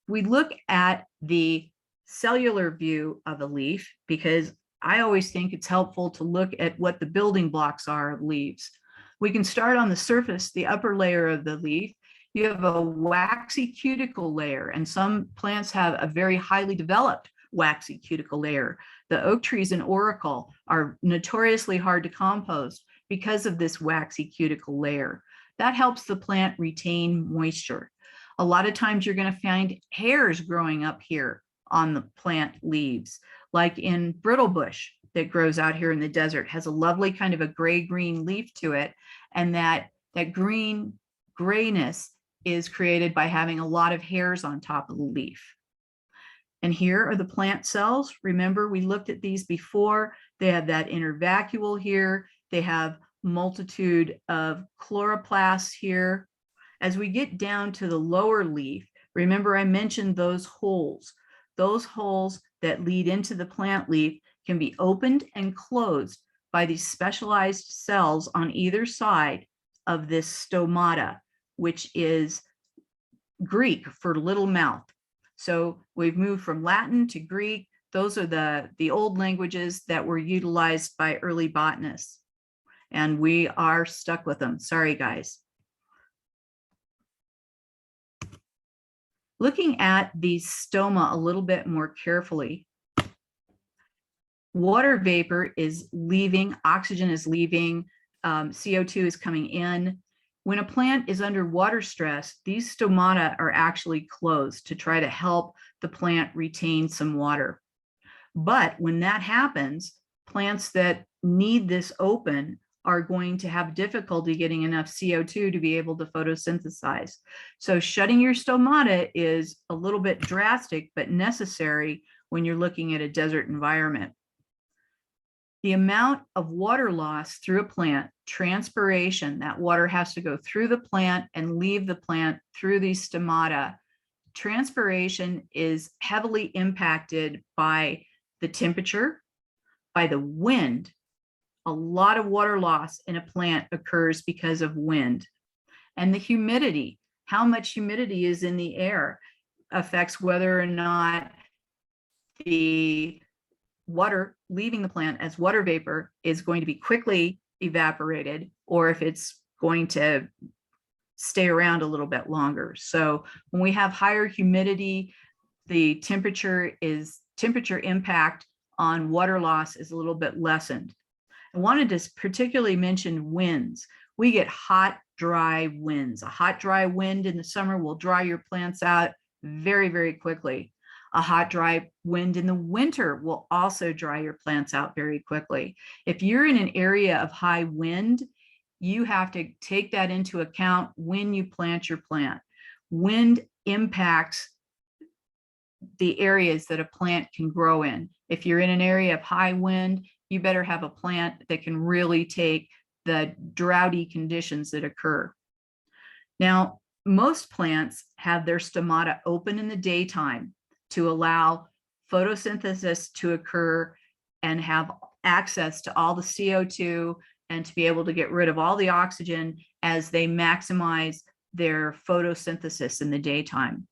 We look at the cellular view of a leaf because I always think it's helpful to look at what the building blocks are of leaves. We can start on the surface, the upper layer of the leaf. You have a waxy cuticle layer, and some plants have a very highly developed waxy cuticle layer. The oak trees in Oracle are notoriously hard to compost because of this waxy cuticle layer. That helps the plant retain moisture. A lot of times you're going to find hairs growing up here on the plant leaves, like in brittlebush that grows out here in the desert, has a lovely kind of a gray-green leaf to it. And that green grayness is created by having a lot of hairs on top of the leaf. And here are the plant cells. Remember, we looked at these before. They have that inner vacuole here. They have multitude of chloroplasts here. As we get down to the lower leaf, remember I mentioned those holes. Those holes that lead into the plant leaf can be opened and closed by these specialized cells on either side of this stomata, which is Greek for little mouth. So we've moved from Latin to Greek. Those are the old languages that were utilized by early botanists. And we are stuck with them. Sorry, guys. Looking at the stoma a little bit more carefully, water vapor is leaving, oxygen is leaving, CO2 is coming in. When a plant is under water stress, these stomata are actually closed to try to help the plant retain some water. But when that happens, plants that need this open are going to have difficulty getting enough CO2 to be able to photosynthesize. So shutting your stomata is a little bit drastic, but necessary when you're looking at a desert environment. The amount of water loss through a plant, transpiration, that water has to go through the plant and leave the plant through these stomata. Transpiration is heavily impacted by the temperature, by the wind. A lot of water loss in a plant occurs because of wind. And the humidity, how much humidity is in the air affects whether or not the water leaving the plant as water vapor is going to be quickly evaporated, or if it's going to stay around a little bit longer. So when we have higher humidity, the temperature impact on water loss is a little bit lessened. I wanted to particularly mention winds. We get hot, dry winds. A hot, dry wind in the summer will dry your plants out very, very quickly. A hot, dry wind in the winter will also dry your plants out very quickly. If you're in an area of high wind, you have to take that into account when you plant your plant. Wind impacts the areas that a plant can grow in. If you're in an area of high wind, you better have a plant that can really take the droughty conditions that occur. Now, most plants have their stomata open in the daytime to allow photosynthesis to occur and have access to all the CO2 and to be able to get rid of all the oxygen as they maximize their photosynthesis in the daytime.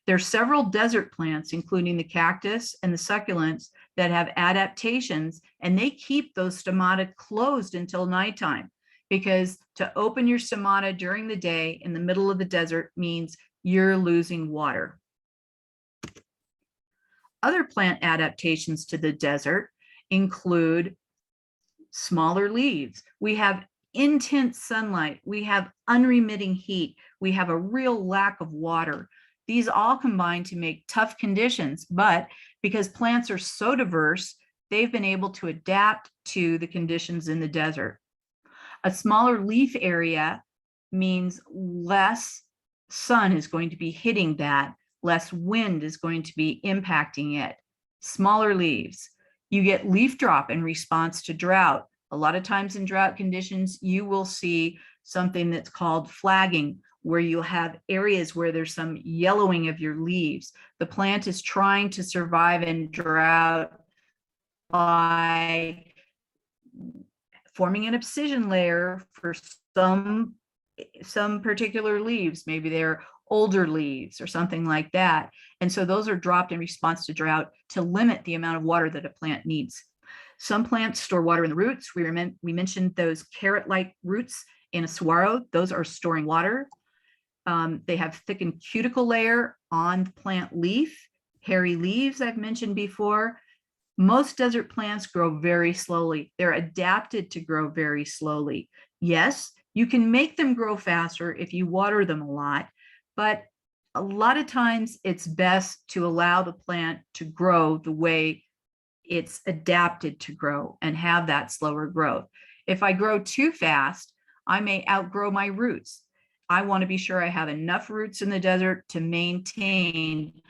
There are several desert plants, including the cactus and the succulents, that have adaptations, and they keep those stomata closed until nighttime, because to open your stomata during the day in the middle of the desert means you're losing water. Other plant adaptations to the desert include smaller leaves. We have intense sunlight. We have unremitting heat. We have a real lack of water. These all combine to make tough conditions, but because plants are so diverse, they've been able to adapt to the conditions in the desert. A smaller leaf area means less sun is going to be hitting that, less wind is going to be impacting it. Smaller leaves. You get leaf drop in response to drought. A lot of times in drought conditions, you will see something that's called flagging, where you'll have areas where there's some yellowing of your leaves. The plant is trying to survive in drought by forming an abscission layer for some particular leaves. Maybe they're older leaves or something like that. And so those are dropped in response to drought to limit the amount of water that a plant needs. Some plants store water in the roots. We mentioned those carrot-like roots in a saguaro. Those are storing water. They have thickened cuticle layer on the plant leaf. Hairy leaves I've mentioned before. Most desert plants grow very slowly. They're adapted to grow very slowly. Yes, you can make them grow faster if you water them a lot, but a lot of times it's best to allow the plant to grow the way it's adapted to grow and have that slower growth. If I grow too fast, I may outgrow my roots. I want to be sure I have enough roots in the desert to maintain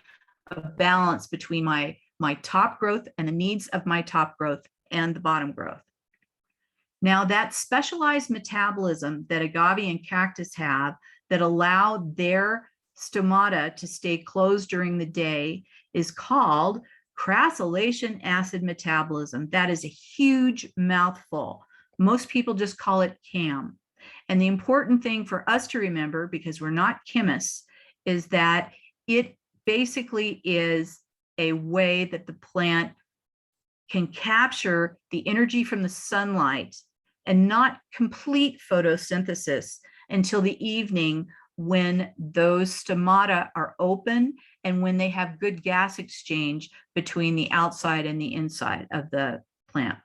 a balance between my top growth and the needs of my top growth and the bottom growth. Now, that specialized metabolism that agave and cactus have that allow their stomata to stay closed during the day is called crassulation acid metabolism. That is a huge mouthful. Most people just call it CAM. And the important thing for us to remember, because we're not chemists, is that it basically is a way that the plant can capture the energy from the sunlight and not complete photosynthesis until the evening when those stomata are open and when they have good gas exchange between the outside and the inside of the plant.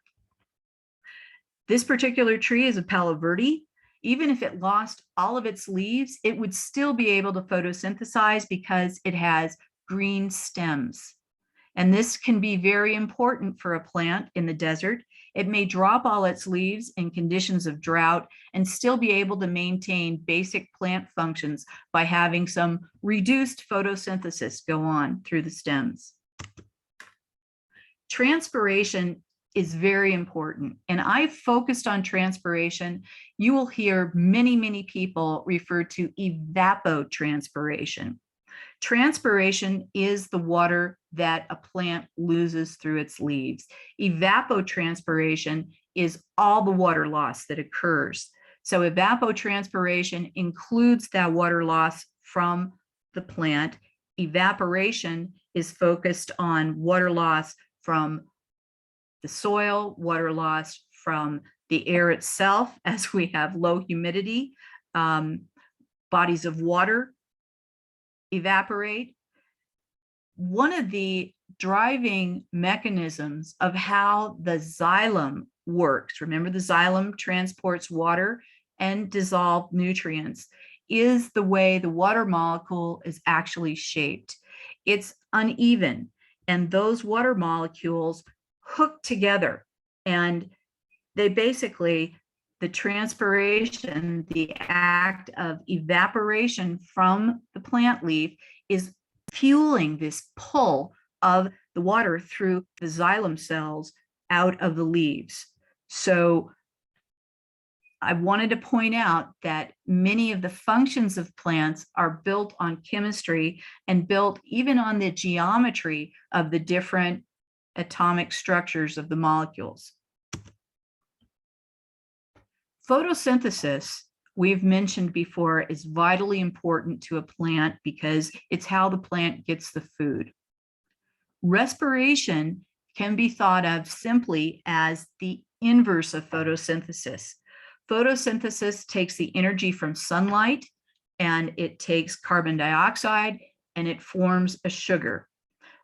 This particular tree is a Palo Verde. Even if it lost all of its leaves, it would still be able to photosynthesize because it has green stems. And this can be very important for a plant in the desert. It may drop all its leaves in conditions of drought and still be able to maintain basic plant functions by having some reduced photosynthesis go on through the stems. Transpiration is very important, and I've focused on transpiration. You will hear many, many people refer to evapotranspiration. Transpiration is the water that a plant loses through its leaves. Evapotranspiration is all the water loss that occurs. So evapotranspiration includes that water loss from the plant. Evaporation is focused on water loss from the soil, water loss from the air itself, as we have low humidity, bodies of water evaporate. One of the driving mechanisms of how the xylem works, remember the xylem transports water and dissolved nutrients, is the way the water molecule is actually shaped. It's uneven, and those water molecules hook together, and they basically, the transpiration, the act of evaporation from the plant leaf is fueling this pull of the water through the xylem cells out of the leaves. So I wanted to point out that many of the functions of plants are built on chemistry and built even on the geometry of the different atomic structures of the molecules. Photosynthesis, we've mentioned before, is vitally important to a plant because it's how the plant gets the food. Respiration can be thought of simply as the inverse of photosynthesis. Photosynthesis takes the energy from sunlight and it takes carbon dioxide and it forms a sugar.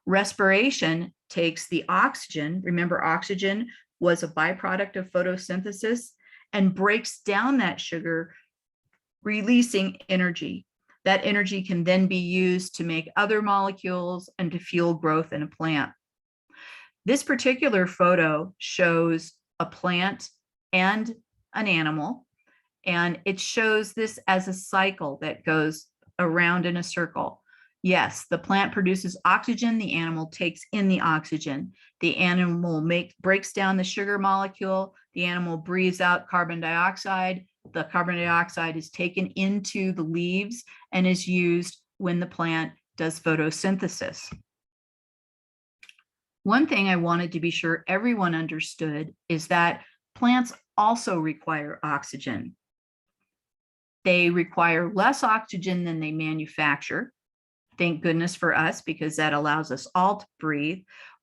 Respiration takes the oxygen, remember oxygen was a byproduct of photosynthesis, and breaks down that sugar, releasing energy. That energy can then be used to make other molecules and to fuel growth in a plant. This particular photo shows a plant and an animal, and it shows this as a cycle that goes around in a circle. Yes, the plant produces oxygen, the animal takes in the oxygen. The animal breaks down the sugar molecule, the animal breathes out carbon dioxide. The carbon dioxide is taken into the leaves and is used when the plant does photosynthesis. One thing I wanted to be sure everyone understood is that plants also require oxygen. They require less oxygen than they manufacture. Thank goodness for us, because that allows us all to breathe.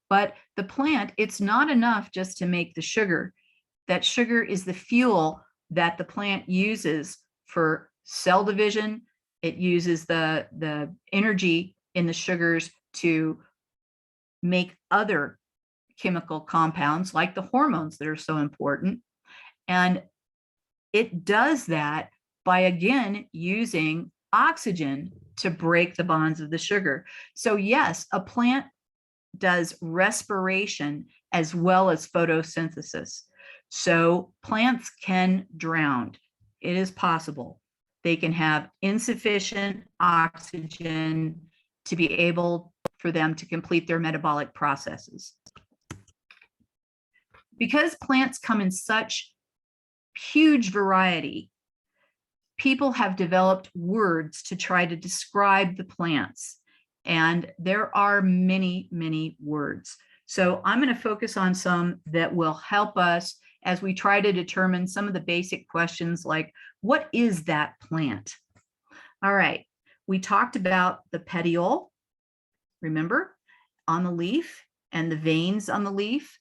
But the plant, it's not enough just to make the sugar. That sugar is the fuel that the plant uses for cell division. It uses the energy in the sugars to make other chemical compounds like the hormones that are so important. And it does that by, again, using oxygen to break the bonds of the sugar. So yes, a plant does respiration as well as photosynthesis. So plants can drown. It is possible. They can have insufficient oxygen to be able for them to complete their metabolic processes. Because plants come in such huge variety. People have developed words to try to describe the plants, and there are many, many words. So I'm going to focus on some that will help us as we try to determine some of the basic questions like, what is that plant? All right, we talked about the petiole, remember, on the leaf, and the veins on the leaf.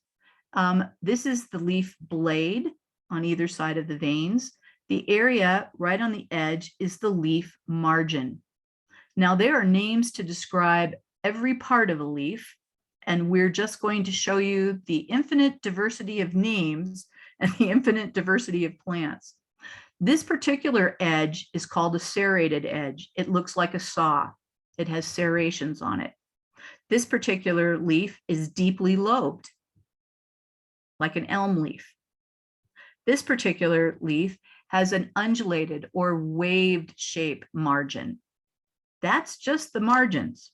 This is the leaf blade on either side of the veins. The area right on the edge is the leaf margin. Now, there are names to describe every part of a leaf, and we're just going to show you the infinite diversity of names and the infinite diversity of plants. This particular edge is called a serrated edge. It looks like a saw. It has serrations on it. This particular leaf is deeply lobed, like an elm leaf. This particular leaf has an undulated or waved shape margin. That's just the margins.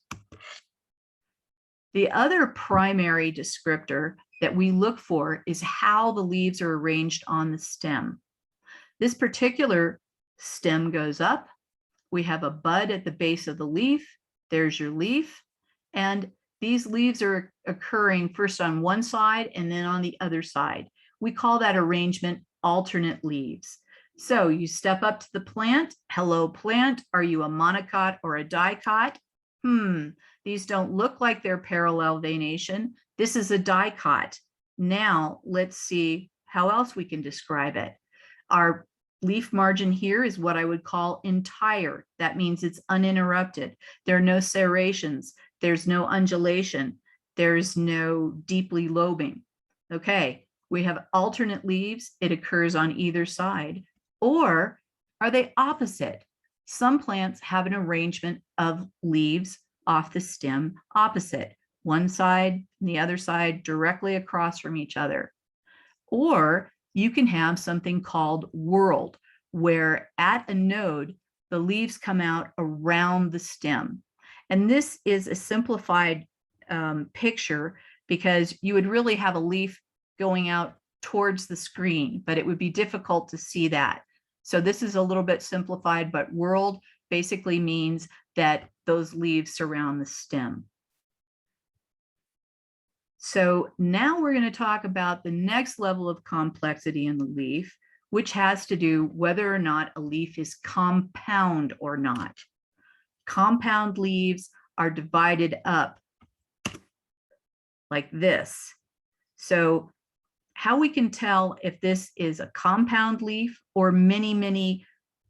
The other primary descriptor that we look for is how the leaves are arranged on the stem. This particular stem goes up. We have a bud at the base of the leaf. There's your leaf. And these leaves are occurring first on one side and then on the other side. We call that arrangement alternate leaves. So you step up to the plant. Hello, plant. Are you a monocot or a dicot? These don't look like they're parallel venation. This is a dicot. Now let's see how else we can describe it. Our leaf margin here is what I would call entire. That means it's uninterrupted. There are no serrations. There's no undulation. There's no deeply lobing. Okay, we have alternate leaves. It occurs on either side. Or are they opposite? Some plants have an arrangement of leaves off the stem opposite, one side and the other side directly across from each other. Or you can have something called whorled, where at a node, the leaves come out around the stem. And this is a simplified picture because you would really have a leaf going out towards the screen, but it would be difficult to see that. So this is a little bit simplified, but whorled basically means that those leaves surround the stem. So now we're going to talk about the next level of complexity in the leaf, which has to do whether or not a leaf is compound or not. Compound leaves are divided up like this. So how we can tell if this is a compound leaf or many, many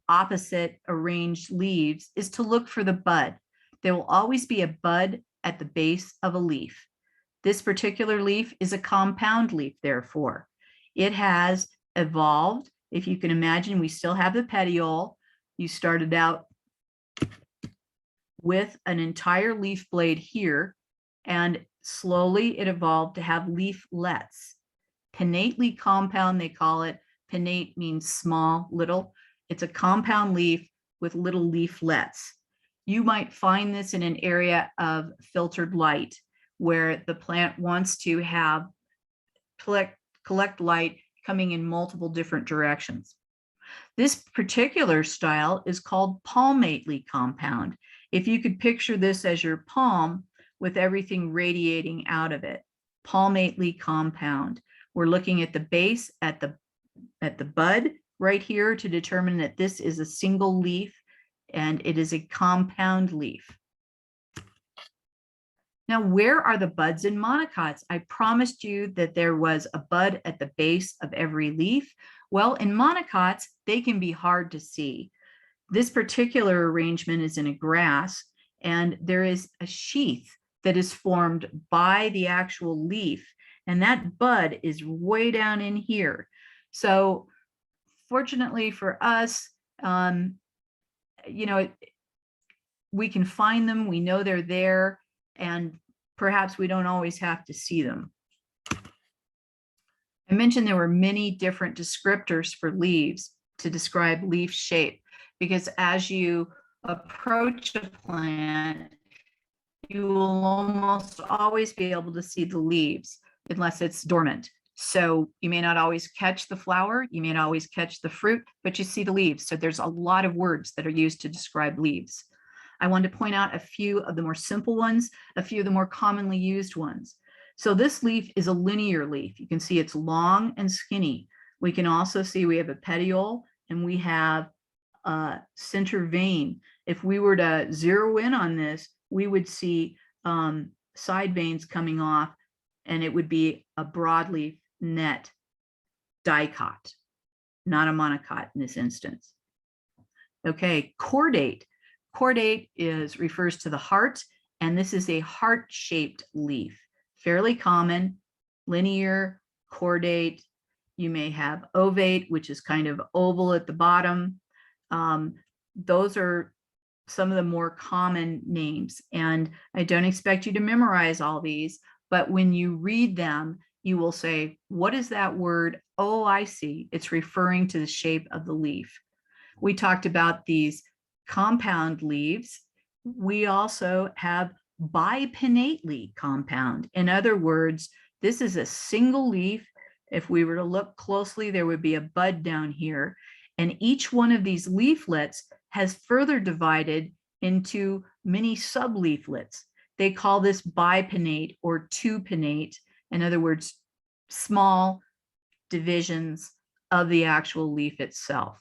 opposite arranged leaves is to look for the bud. There will always be a bud at the base of a leaf. This particular leaf is a compound leaf, therefore. It has evolved. If you can imagine, we still have the petiole. You started out with an entire leaf blade here, and slowly it evolved to have leaflets. Pinnately compound, they call it. Pinnate means small, little. It's a compound leaf with little leaflets. You might find this in an area of filtered light where the plant wants to have collect light coming in multiple different directions. This particular style is called palmately compound. If you could picture this as your palm with everything radiating out of it, palmately compound. We're looking at the base at the bud right here to determine that this is a single leaf and it is a compound leaf. Now, where are the buds in monocots? I promised you that there was a bud at the base of every leaf. Well, in monocots, they can be hard to see. This particular arrangement is in a grass, and there is a sheath that is formed by the actual leaf, and that bud is way down in here. So fortunately for us, we can find them, we know they're there, and perhaps we don't always have to see them. I mentioned there were many different descriptors for leaves to describe leaf shape, because as you approach a plant, you will almost always be able to see the leaves unless it's dormant. So you may not always catch the flower, you may not always catch the fruit, but you see the leaves. So there's a lot of words that are used to describe leaves. I wanted to point out a few of the more simple ones, a few of the more commonly used ones. So this leaf is a linear leaf. You can see it's long and skinny. We can also see we have a petiole and we have a center vein. If we were to zero in on this, we would see side veins coming off, and it would be a broadleaf net dicot, not a monocot in this instance. Okay, cordate. Cordate refers to the heart, and this is a heart-shaped leaf, fairly common, linear, cordate. You may have ovate, which is kind of oval at the bottom. Those are some of the more common names, and I don't expect you to memorize all these, but when you read them, you will say, what is that word? Oh, I see. It's referring to the shape of the leaf. We talked about these compound leaves. We also have bipinnately compound. In other words, this is a single leaf. If we were to look closely, there would be a bud down here. And each one of these leaflets has further divided into many subleaflets. They call this bipinnate or two-pinnate. In other words, small divisions of the actual leaf itself.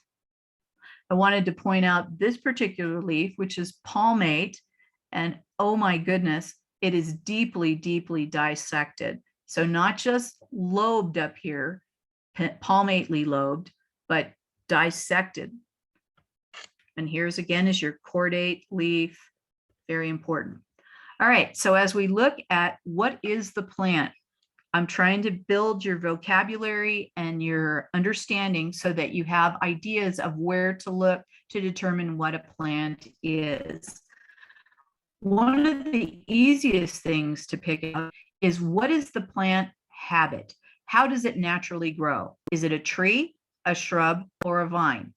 I wanted to point out this particular leaf, which is palmate, and oh my goodness, it is deeply, deeply dissected. So not just lobed up here, palmately lobed, but dissected. And here's again is your cordate leaf, very important. All right, so as we look at what is the plant, I'm trying to build your vocabulary and your understanding so that you have ideas of where to look to determine what a plant is. One of the easiest things to pick up is, what is the plant habit? How does it naturally grow? Is it a tree, a shrub, or a vine?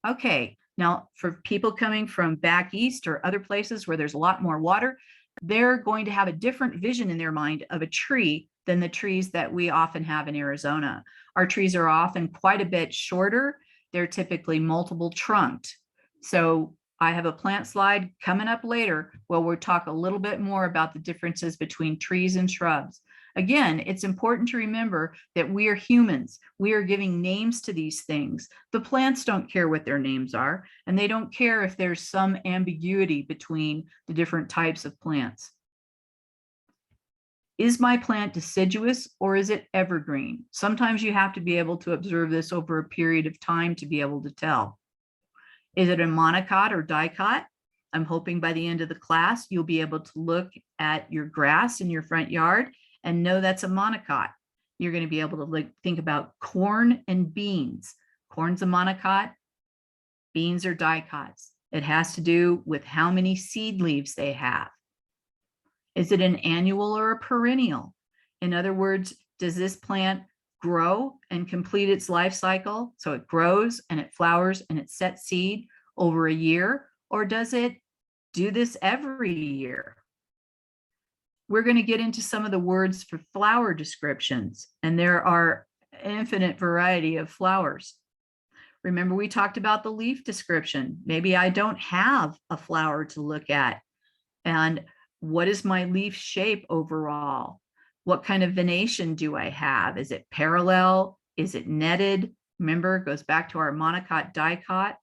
Okay, now for people coming from back east or other places where there's a lot more water, they're going to have a different vision in their mind of a tree than the trees that we often have in Arizona. Our trees are often quite a bit shorter. They're typically multiple trunked. So I have a plant slide coming up later where we'll talk a little bit more about the differences between trees and shrubs. Again, it's important to remember that we are humans. We are giving names to these things. The plants don't care what their names are, and they don't care if there's some ambiguity between the different types of plants. Is my plant deciduous or is it evergreen? Sometimes you have to be able to observe this over a period of time to be able to tell. Is it a monocot or dicot? I'm hoping by the end of the class, you'll be able to look at your grass in your front yard and know that's a monocot. You're going to be able to think about corn and beans. Corn's a monocot, beans are dicots. It has to do with how many seed leaves they have. Is it an annual or a perennial? In other words, does this plant grow and complete its life cycle? So it grows and it flowers and it sets seed over a year, or does it do this every year? We're going to get into some of the words for flower descriptions, and there are an infinite variety of flowers. Remember, we talked about the leaf description. Maybe I don't have a flower to look at. And what is my leaf shape overall? What kind of venation do I have? Is it parallel? Is it netted? Remember, it goes back to our monocot dicot.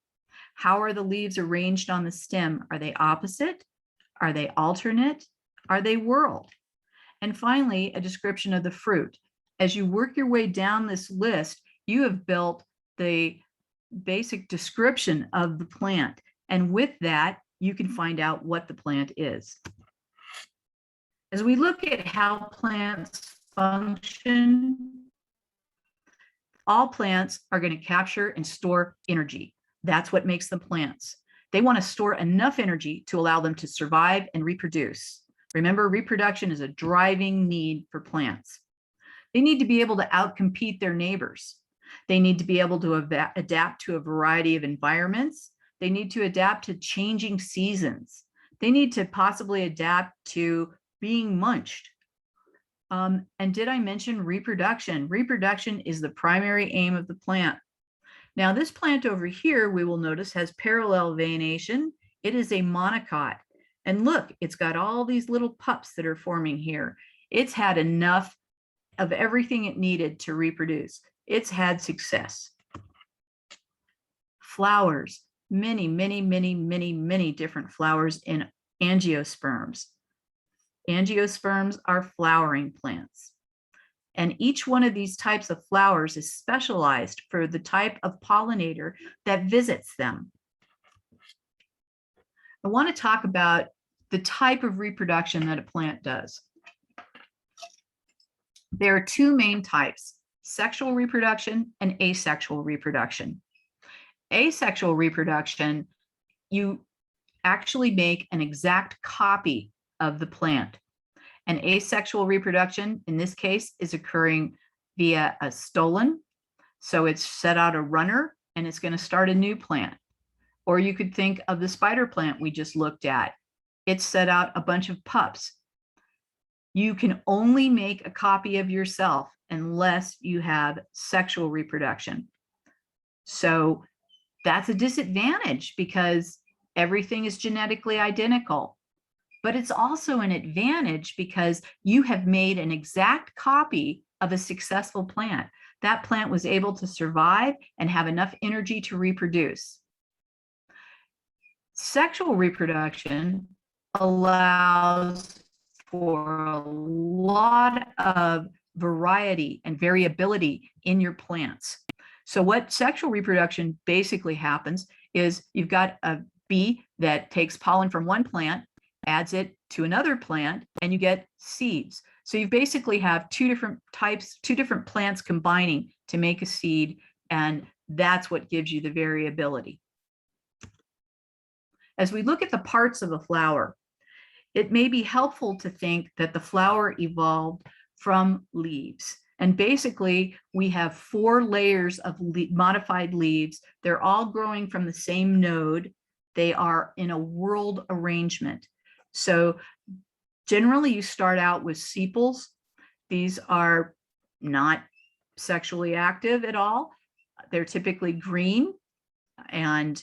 How are the leaves arranged on the stem? Are they opposite? Are they alternate? Are they whorled? And finally, a description of the fruit. As you work your way down this list, you have built the basic description of the plant. And with that, you can find out what the plant is. As we look at how plants function, all plants are going to capture and store energy. That's what makes them plants. They want to store enough energy to allow them to survive and reproduce. Remember, reproduction is a driving need for plants. They need to be able to outcompete their neighbors. They need to be able to adapt to a variety of environments. They need to adapt to changing seasons. They need to possibly adapt to being munched. And did I mention reproduction? Reproduction is the primary aim of the plant. Now, this plant over here, we will notice, has parallel veination. It is a monocot. And look, it's got all these little pups that are forming here. It's had enough of everything it needed to reproduce. It's had success. Flowers, many, many, many, many, many different flowers in angiosperms. Angiosperms are flowering plants. And each one of these types of flowers is specialized for the type of pollinator that visits them. I want to talk about the type of reproduction that a plant does. There are two main types, sexual reproduction and asexual reproduction. Asexual reproduction, you actually make an exact copy of the plant. And asexual reproduction, in this case, is occurring via a stolon. So it's set out a runner and it's going to start a new plant. Or you could think of the spider plant we just looked at. It's set out a bunch of pups. You can only make a copy of yourself unless you have sexual reproduction. So that's a disadvantage because everything is genetically identical. But it's also an advantage because you have made an exact copy of a successful plant. That plant was able to survive and have enough energy to reproduce. Sexual reproduction allows for a lot of variety and variability in your plants. So what sexual reproduction basically happens is you've got a bee that takes pollen from one plant, adds it to another plant, and you get seeds. So you basically have two different types, two different plants combining to make a seed, and that's what gives you the variability. As we look at the parts of a flower, it may be helpful to think that the flower evolved from leaves. And basically, we have 4 layers of modified leaves. They're all growing from the same node. They are in a whorled arrangement. So generally, you start out with sepals. These are not sexually active at all. They're typically green, and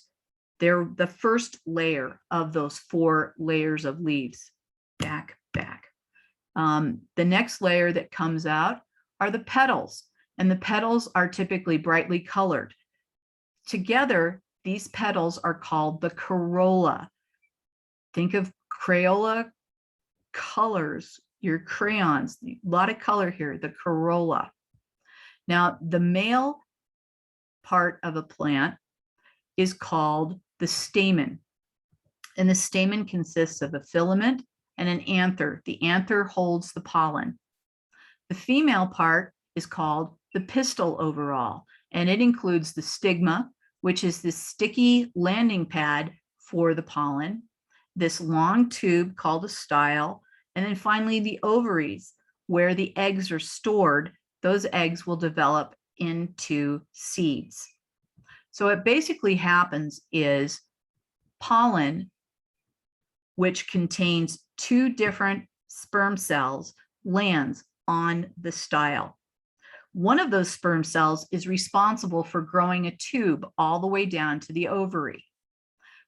they're the first layer of those 4 layers of leaves. Back. The next layer that comes out are the petals, and the petals are typically brightly colored. Together, these petals are called the corolla. Think of Crayola colors, your crayons, a lot of color here, the corolla. Now, the male part of a plant is called the stamen. And the stamen consists of a filament and an anther. The anther holds the pollen. The female part is called the pistil overall, and it includes the stigma, which is this sticky landing pad for the pollen, this long tube called a style, and then finally the ovaries, where the eggs are stored. Those eggs will develop into seeds. So what basically happens is pollen, which contains 2 different sperm cells, lands on the style. One of those sperm cells is responsible for growing a tube all the way down to the ovary.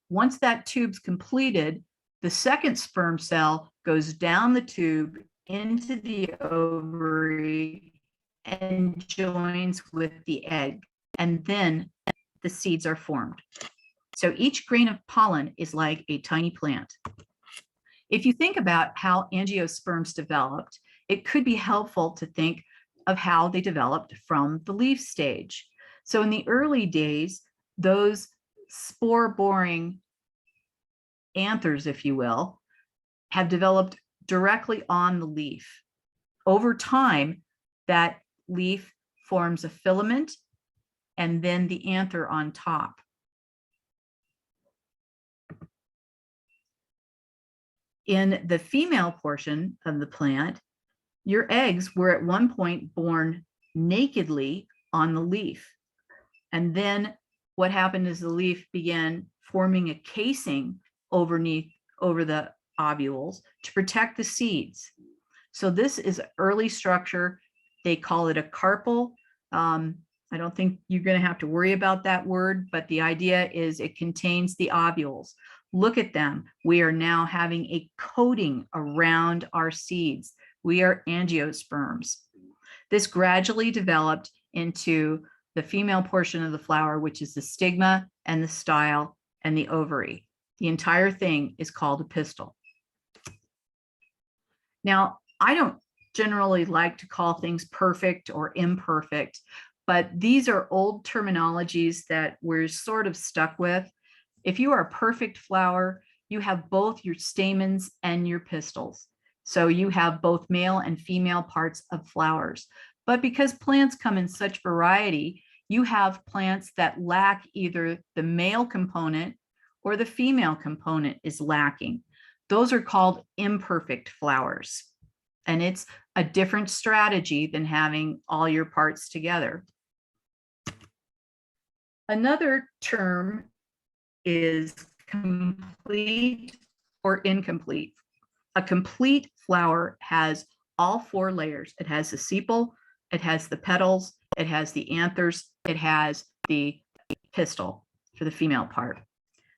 Once that tube's completed, the second sperm cell goes down the tube into the ovary and joins with the egg, and then the seeds are formed. So each grain of pollen is like a tiny plant. If you think about how angiosperms developed, it could be helpful to think of how they developed from the leaf stage. So in the early days, those spore-boring anthers, if you will, have developed directly on the leaf. Over time, that leaf forms a filament and then the anther on top. In the female portion of the plant, your eggs were at one point born nakedly on the leaf. And then what happened is the leaf began forming a casing over the ovules to protect the seeds. So this is early structure. They call it a carpel. I don't think you're going to have to worry about that word, but the idea is it contains the ovules. Look at them. We are now having a coating around our seeds. We are angiosperms. This gradually developed into the female portion of the flower, which is the stigma and the style and the ovary. The entire thing is called a pistil. Now, I don't generally like to call things perfect or imperfect, but these are old terminologies that we're sort of stuck with. If you are a perfect flower, you have both your stamens and your pistils. So you have both male and female parts of flowers. But because plants come in such variety, you have plants that lack either the male component or the female component is lacking. Those are called imperfect flowers. And it's a different strategy than having all your parts together. Another term is complete or incomplete. A complete flower has all 4 layers. It has the sepal, it has the petals, it has the anthers, it has the pistil for the female part.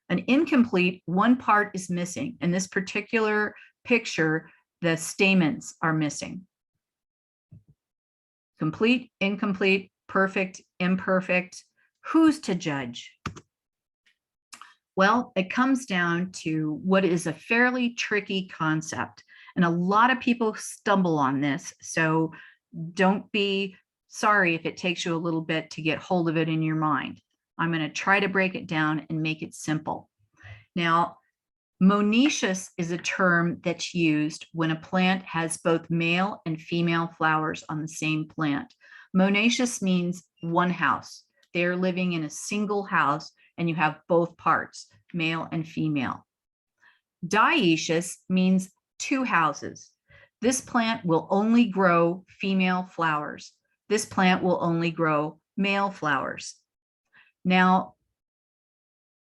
An incomplete, one part is missing. In this particular picture, the stamens are missing. Complete, incomplete, perfect, imperfect. Who's to judge? Well, it comes down to what is a fairly tricky concept. And a lot of people stumble on this. So don't be sorry if it takes you a little bit to get hold of it in your mind. I'm going to try to break it down and make it simple. Now, monoecious is a term that's used when a plant has both male and female flowers on the same plant. Monoecious means one house. They're living in a single house and you have both parts, male and female. Dioecious means 2 houses. This plant will only grow female flowers. This plant will only grow male flowers. Now,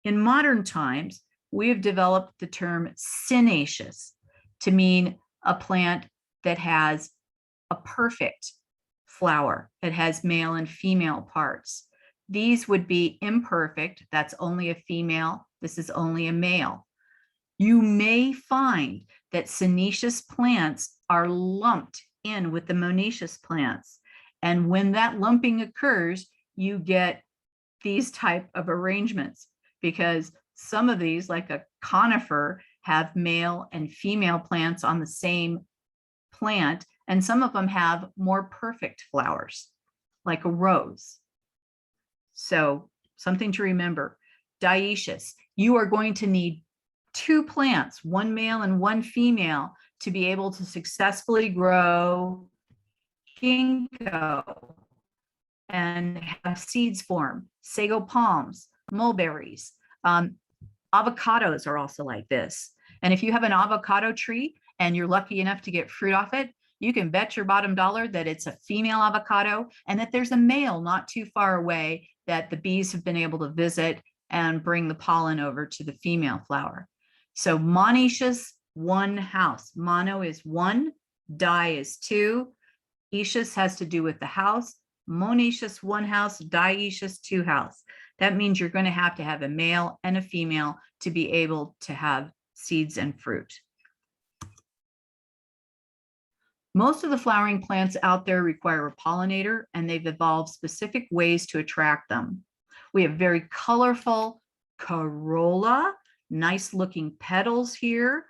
in modern times, we have developed the term synaceous to mean a plant that has a perfect flower. It has male and female parts. These would be imperfect. That's only a female. This is only a male. You may find that synaceous plants are lumped in with the monoecious plants. And when that lumping occurs, you get these type of arrangements because some of these, like a conifer, have male and female plants on the same plant, and some of them have more perfect flowers, like a rose. So something to remember, dioecious, you are going to need 2 plants, one male and one female, to be able to successfully grow ginkgo and have seeds form, sago palms, mulberries. Avocados are also like this. And if you have an avocado tree and you're lucky enough to get fruit off it, you can bet your bottom dollar that it's a female avocado and that there's a male not too far away that the bees have been able to visit and bring the pollen over to the female flower. So monoecious, one house. Mono is 1, di is 2. Ecious has to do with the house. Monoecious, 1 house, dioecious, 2 house. That means you're going to have a male and a female to be able to have seeds and fruit. Most of the flowering plants out there require a pollinator, and they've evolved specific ways to attract them. We have very colorful corolla, nice looking petals here,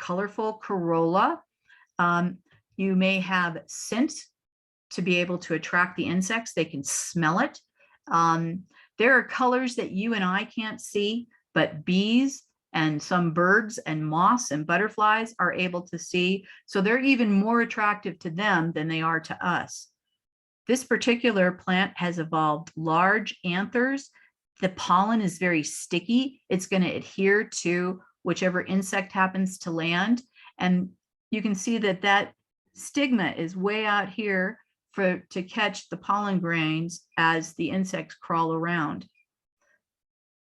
colorful corolla. You may have scent to be able to attract the insects. They can smell it. There are colors that you and I can't see, but bees and some birds and moths and butterflies are able to see. So they're even more attractive to them than they are to us. This particular plant has evolved large anthers. The pollen is very sticky. It's going to adhere to whichever insect happens to land. And you can see that that stigma is way out here to catch the pollen grains as the insects crawl around.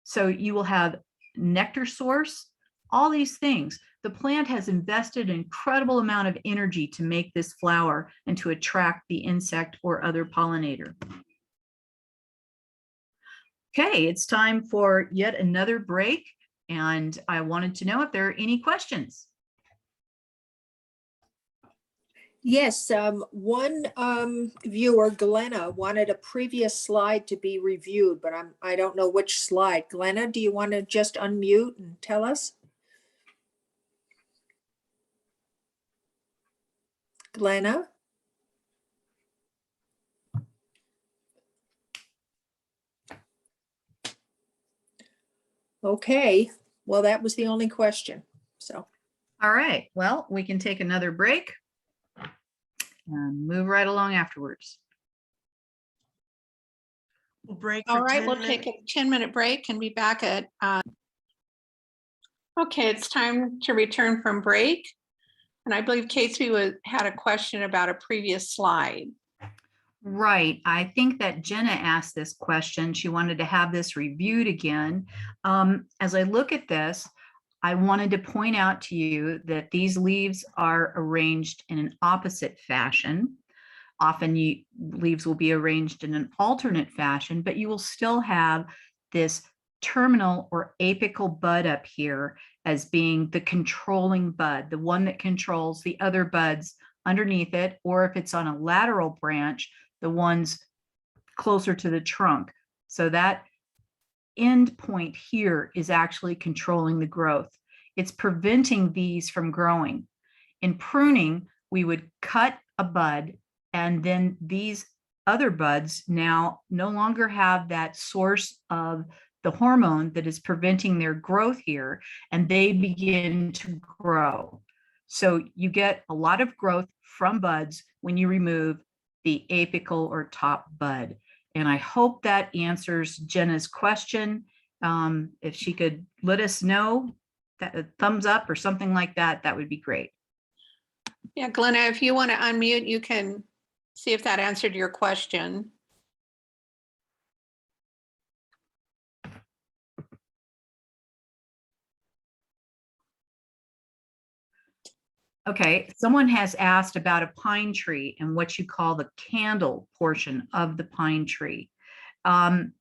So you will have nectar source, all these things. The plant has invested an incredible amount of energy to make this flower and to attract the insect or other pollinator. Okay, it's time for yet another break, and I wanted to know if there are any questions. Yes, one viewer, Glenna, wanted a previous slide to be reviewed, but I don't know which slide. Glenna, do you want to just unmute and tell us? Glenna? Okay, well, that was the only question, so. All right, well, we can take another break and move right along afterwards. We'll break All for right, 10 we'll minutes. take a 10-minute break and be back at, okay, it's time to return from break. And I believe Catesby had a question about a previous slide. Right. I think that Jenna asked this question. She wanted to have this reviewed again. As I look at this, I wanted to point out to you that these leaves are arranged in an opposite fashion. Often leaves will be arranged in an alternate fashion, but you will still have this terminal or apical bud up here as being the controlling bud, the one that controls the other buds underneath it, or if it's on a lateral branch, the ones closer to the trunk. So that end point here is actually controlling the growth. It's preventing these from growing. In pruning, we would cut a bud, and then these other buds now no longer have that source of the hormone that is preventing their growth here, and they begin to grow. So you get a lot of growth from buds when you remove the apical or top bud. And I hope that answers Jenna's question. If she could let us know, that a thumbs up or something like that, that would be great. Yeah, Glenna, if you want to unmute, you can see if that answered your question. Okay, someone has asked about a pine tree and what you call the candle portion of the pine tree. I'm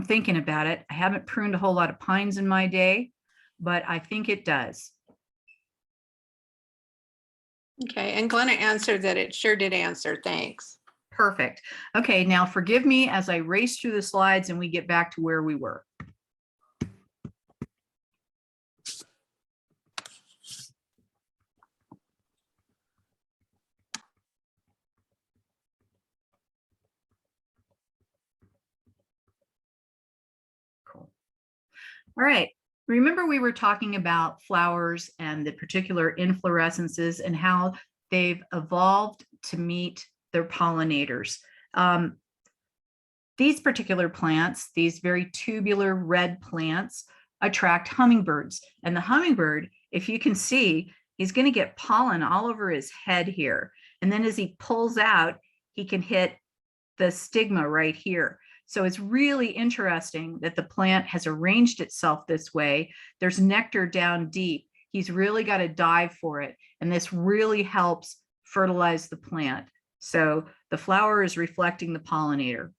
thinking about it. I haven't pruned a whole lot of pines in my day, but I think it does. Okay, and Glenna answered that it sure did answer. Thanks. Perfect. Okay, now forgive me as I race through the slides and we get back to where we were. Cool. All right. Remember we were talking about flowers and the particular inflorescences and how they've evolved to meet their pollinators. These particular plants, these very tubular red plants, attract hummingbirds. And the hummingbird, if you can see, he's going to get pollen all over his head here. And then as he pulls out, he can hit the stigma right here. So it's really interesting that the plant has arranged itself this way. There's nectar down deep. He's really got to dive for it. And this really helps fertilize the plant. So the flower is reflecting the pollinator.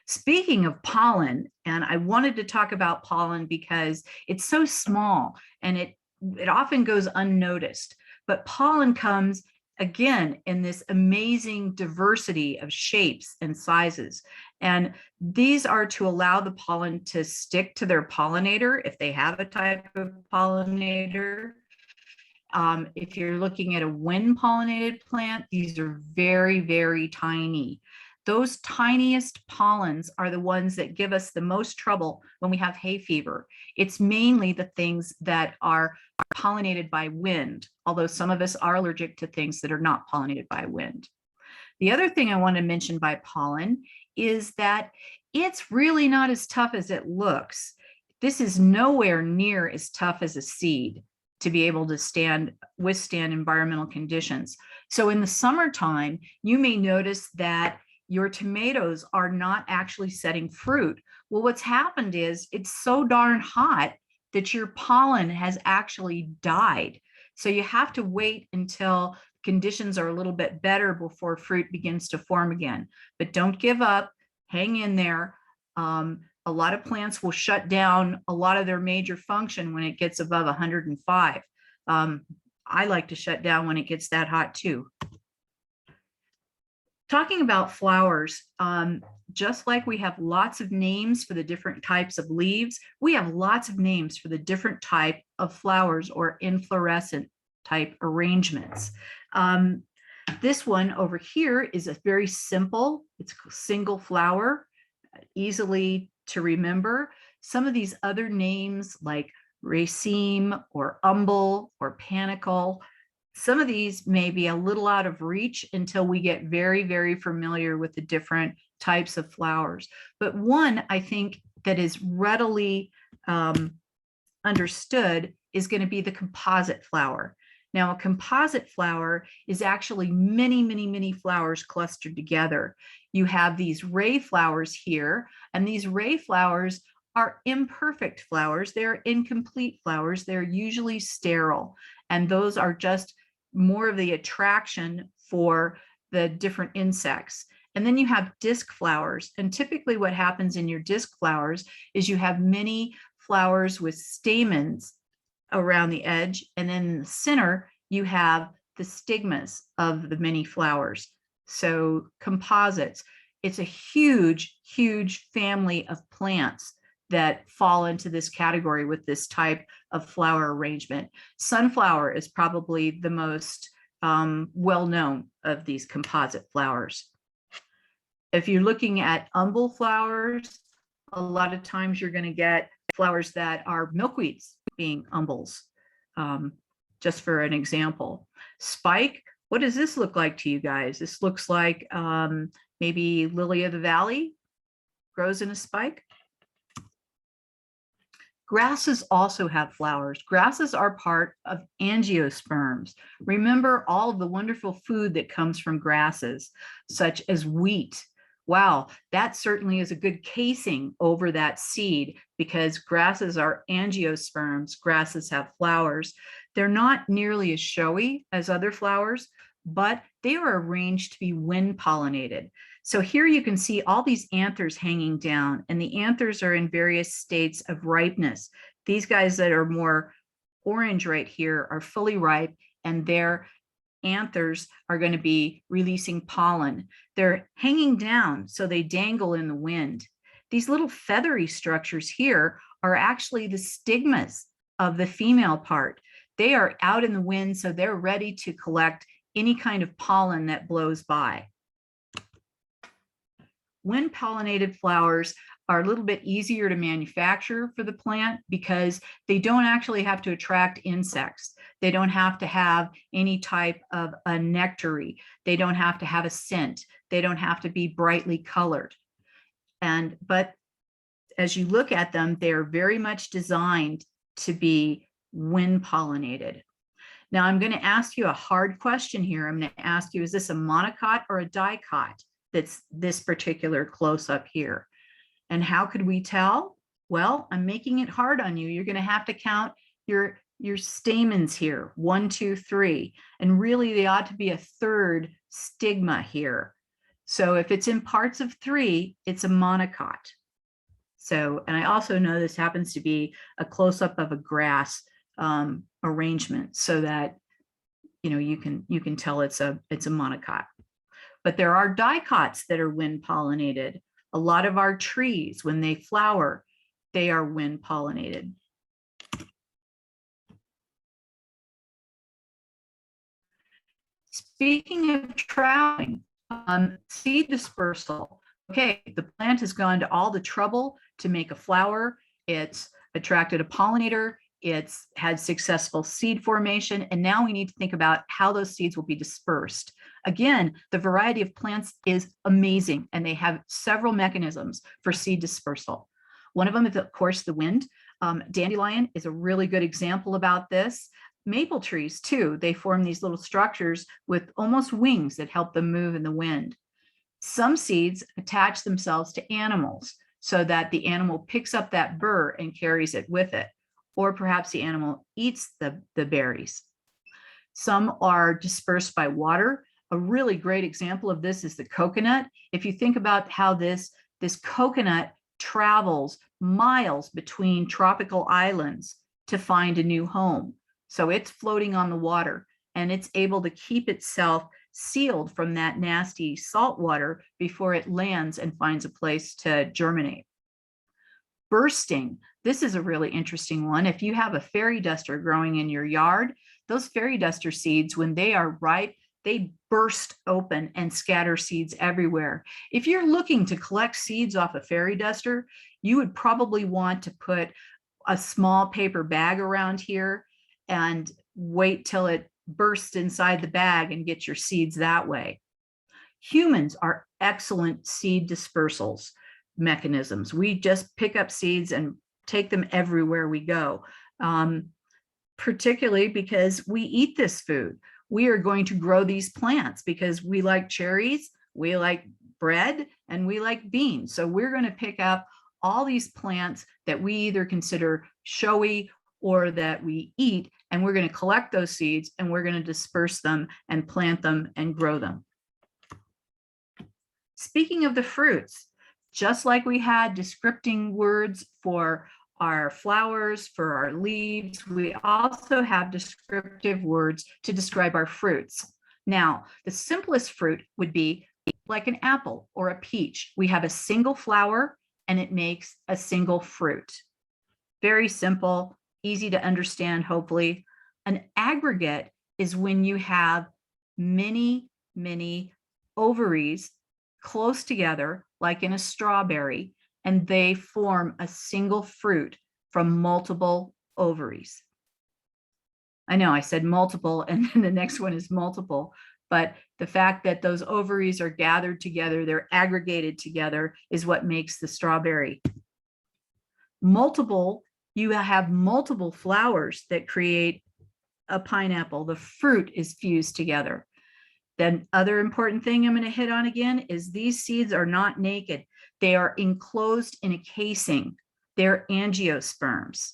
Speaking of pollen, and I wanted to talk about pollen because it's so small and it often goes unnoticed, but pollen comes again in this amazing diversity of shapes and sizes. And these are to allow the pollen to stick to their pollinator if they have a type of pollinator. If you're looking at a wind pollinated plant, these are very, very tiny. Those tiniest pollens are the ones that give us the most trouble when we have hay fever. It's mainly the things that are pollinated by wind, although some of us are allergic to things that are not pollinated by wind. The other thing I want to mention by pollen is that it's really not as tough as it looks. This is nowhere near as tough as a seed to be able to withstand environmental conditions. So in the summertime, you may notice that your tomatoes are not actually setting fruit. Well, what's happened is it's so darn hot that your pollen has actually died. So you have to wait until conditions are a little bit better before fruit begins to form again. But don't give up, hang in there. A lot of plants will shut down a lot of their major function when it gets above 105. I like to shut down when it gets that hot too. Talking about flowers, just like we have lots of names for the different types of leaves, we have lots of names for the different type of flowers or inflorescent type arrangements. This one over here is a very simple, it's a single flower, easily to remember. Some of these other names like raceme or umbel or panicle, some of these may be a little out of reach until we get very, very familiar with the different types of flowers. But one I think that is readily understood is going to be the composite flower. Now, a composite flower is actually many, many, many flowers clustered together. You have these ray flowers here, and these ray flowers are imperfect flowers. They're incomplete flowers. They're usually sterile, and those are just more of the attraction for the different insects. And then you have disc flowers. And typically what happens in your disc flowers is you have many flowers with stamens around the edge. And then in the center, you have the stigmas of the many flowers. So composites, it's a huge, huge family of plants that fall into this category with this type of flower arrangement. Sunflower is probably the most well-known of these composite flowers. If you're looking at umbel flowers, a lot of times you're going to get flowers that are milkweeds being umbels, just for an example. Spike, what does this look like to you guys? This looks like maybe lily of the valley grows in a spike. Grasses also have flowers. Grasses are part of angiosperms. Remember all of the wonderful food that comes from grasses, such as wheat. Wow, that certainly is a good casing over that seed because grasses are angiosperms. Grasses have flowers. They're not nearly as showy as other flowers, but they are arranged to be wind pollinated. So here you can see all these anthers hanging down, and the anthers are in various states of ripeness. These guys that are more orange right here are fully ripe, and their anthers are going to be releasing pollen. They're hanging down, so they dangle in the wind. These little feathery structures here are actually the stigmas of the female part. They are out in the wind, so they're ready to collect any kind of pollen that blows by. Wind pollinated flowers are a little bit easier to manufacture for the plant because they don't actually have to attract insects. They don't have to have any type of a nectary. They don't have to have a scent. They don't have to be brightly colored. But as you look at them, they're very much designed to be wind pollinated. Now I'm going to ask you a hard question here. I'm going to ask you, is this a monocot or a dicot? That's this particular close up here. And how could we tell? Well, I'm making it hard on you. You're going to have to count your stamens here, 1, 2, 3, and really they ought to be a third stigma here. So if it's in parts of 3, it's a monocot. So, and I also know this happens to be a close up of a grass arrangement, so that you can tell it's a monocot. But there are dicots that are wind pollinated. A lot of our trees, when they flower, they are wind pollinated. Speaking of traveling, seed dispersal. Okay, the plant has gone to all the trouble to make a flower. It's attracted a pollinator. It's had successful seed formation. And now we need to think about how those seeds will be dispersed. Again, the variety of plants is amazing, and they have several mechanisms for seed dispersal. One of them is, of course, the wind. Dandelion is a really good example about this. Maple trees, too, they form these little structures with almost wings that help them move in the wind. Some seeds attach themselves to animals so that the animal picks up that burr and carries it with it, or perhaps the animal eats the berries. Some are dispersed by water. A really great example of this is the coconut. If you think about how this coconut travels miles between tropical islands to find a new home. So it's floating on the water and it's able to keep itself sealed from that nasty salt water before it lands and finds a place to germinate. Bursting. This is a really interesting one. If you have a fairy duster growing in your yard, those fairy duster seeds, when they are ripe, they burst open and scatter seeds everywhere. If you're looking to collect seeds off a fairy duster, you would probably want to put a small paper bag around here and wait till it bursts inside the bag and get your seeds that way. Humans are excellent seed dispersals mechanisms. We just pick up seeds and take them everywhere we go, particularly because we eat this food. We are going to grow these plants because we like cherries, we like bread, and we like beans. So we're going to pick up all these plants that we either consider showy or that we eat, and we're going to collect those seeds and we're going to disperse them and plant them and grow them. Speaking of the fruits, just like we had descripting words for our flowers, for our leaves, we also have descriptive words to describe our fruits. Now, the simplest fruit would be like an apple or a peach. We have a single flower and it makes a single fruit. Very simple, easy to understand, hopefully. An aggregate is when you have many, many ovaries close together, like in a strawberry, and they form a single fruit from multiple ovaries. I know I said multiple, and then the next one is multiple, but the fact that those ovaries are gathered together, they're aggregated together, is what makes the strawberry. Multiple, you have multiple flowers that create a pineapple. The fruit is fused together. Then other important thing I'm going to hit on again is these seeds are not naked. They are enclosed in a casing. They're angiosperms.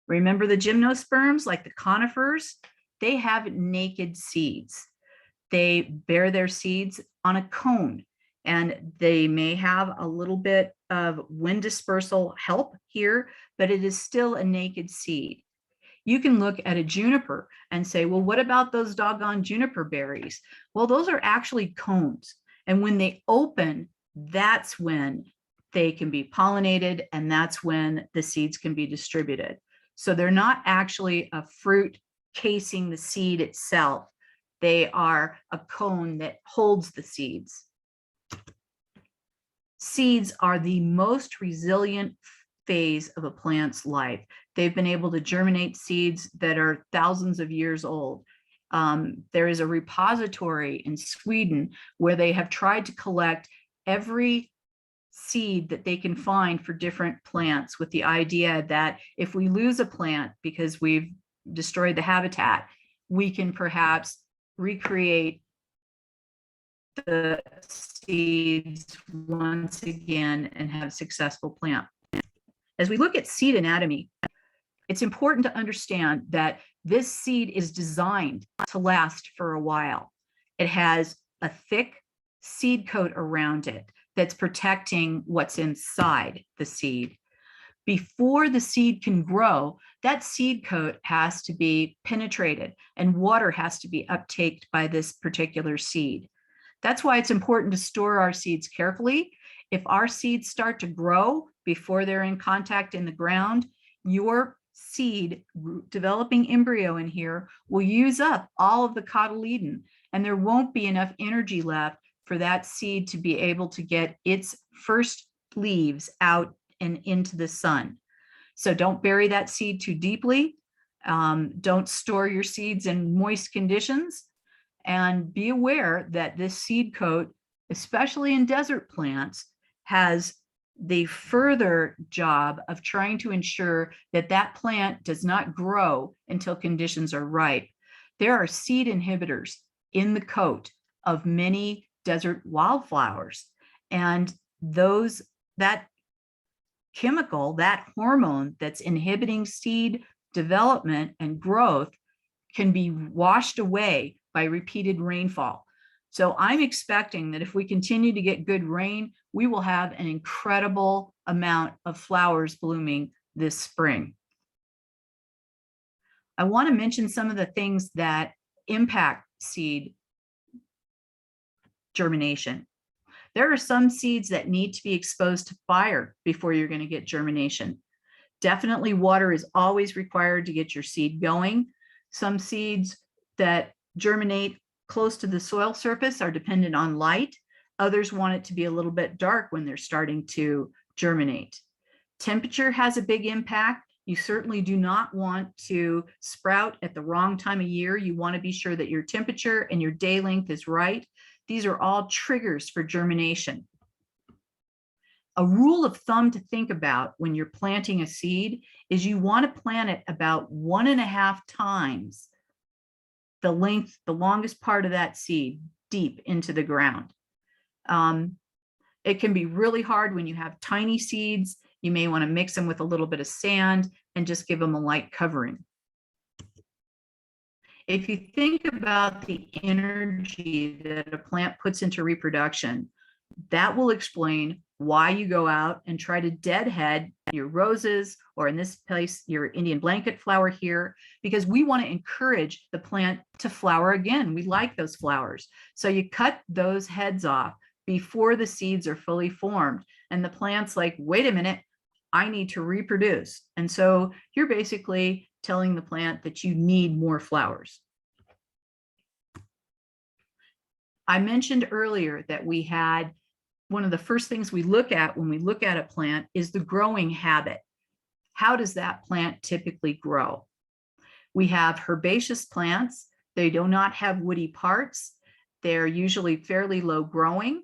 Remember the gymnosperms, like the conifers? They have naked seeds. They bear their seeds on a cone, and they may have a little bit of wind dispersal help here, but it is still a naked seed. You can look at a juniper and say, well, what about those doggone juniper berries? Well, those are actually cones. And when they open, that's when they can be pollinated, and that's when the seeds can be distributed. So they're not actually a fruit casing the seed itself. They are a cone that holds the seeds. Seeds are the most resilient phase of a plant's life. They've been able to germinate seeds that are thousands of years old. There is a repository in Sweden where they have tried to collect every seed that they can find for different plants, with the idea that if we lose a plant because we've destroyed the habitat, we can perhaps recreate the seeds once again and have a successful plant. As we look at seed anatomy, it's important to understand that this seed is designed to last for a while. It has a thick seed coat around it that's protecting what's inside the seed. Before the seed can grow, that seed coat has to be penetrated and water has to be uptaked by this particular seed. That's why it's important to store our seeds carefully. If our seeds start to grow before they're in contact in the ground, your seed developing embryo in here will use up all of the cotyledon, and there won't be enough energy left for that seed to be able to get its first leaves out and into the sun. So don't bury that seed too deeply. Don't store your seeds in moist conditions, and be aware that this seed coat, especially in desert plants, has the further job of trying to ensure that that plant does not grow until conditions are ripe. There are seed inhibitors in the coat of many desert wildflowers. And that chemical, that hormone that's inhibiting seed development and growth can be washed away by repeated rainfall. So I'm expecting that if we continue to get good rain, we will have an incredible amount of flowers blooming this spring. I want to mention some of the things that impact seed germination. There are some seeds that need to be exposed to fire before you're going to get germination. Definitely water is always required to get your seed going. Some seeds that germinate close to the soil surface are dependent on light. Others want it to be a little bit dark when they're starting to germinate. Temperature has a big impact. You certainly do not want to sprout at the wrong time of year. You want to be sure that your temperature and your day length is right. These are all triggers for germination. A rule of thumb to think about when you're planting a seed is you want to plant it about 1.5 times the length, the longest part of that seed deep into the ground. It can be really hard when you have tiny seeds. You may want to mix them with a little bit of sand and just give them a light covering. If you think about the energy that a plant puts into reproduction, that will explain why you go out and try to deadhead your roses, or in this case, your Indian blanket flower here, because we want to encourage the plant to flower again. We like those flowers. So you cut those heads off before the seeds are fully formed. And the plant's like, wait a minute, I need to reproduce. And so you're basically telling the plant that you need more flowers. I mentioned earlier that we had one of the first things we look at when we look at a plant is the growing habit. How does that plant typically grow? We have herbaceous plants. They do not have woody parts. They're usually fairly low growing.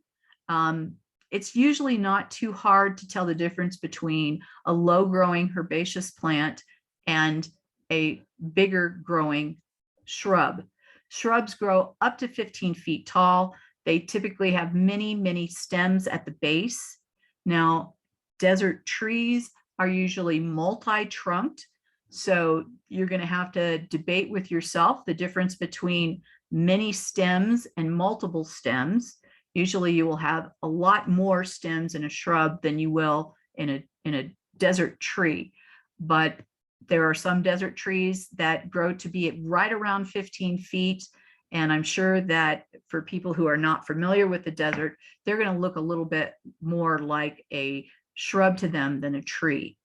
It's usually not too hard to tell the difference between a low growing herbaceous plant and a bigger growing shrub. Shrubs grow up to 15 feet tall. They typically have many, many stems at the base. Now, desert trees are usually multi-trunked. So you're going to have to debate with yourself the difference between many stems and multiple stems. Usually you will have a lot more stems in a shrub than you will in a desert tree. But there are some desert trees that grow to be at right around 15 feet. And I'm sure that for people who are not familiar with the desert, they're going to look a little bit more like a shrub to them than a tree.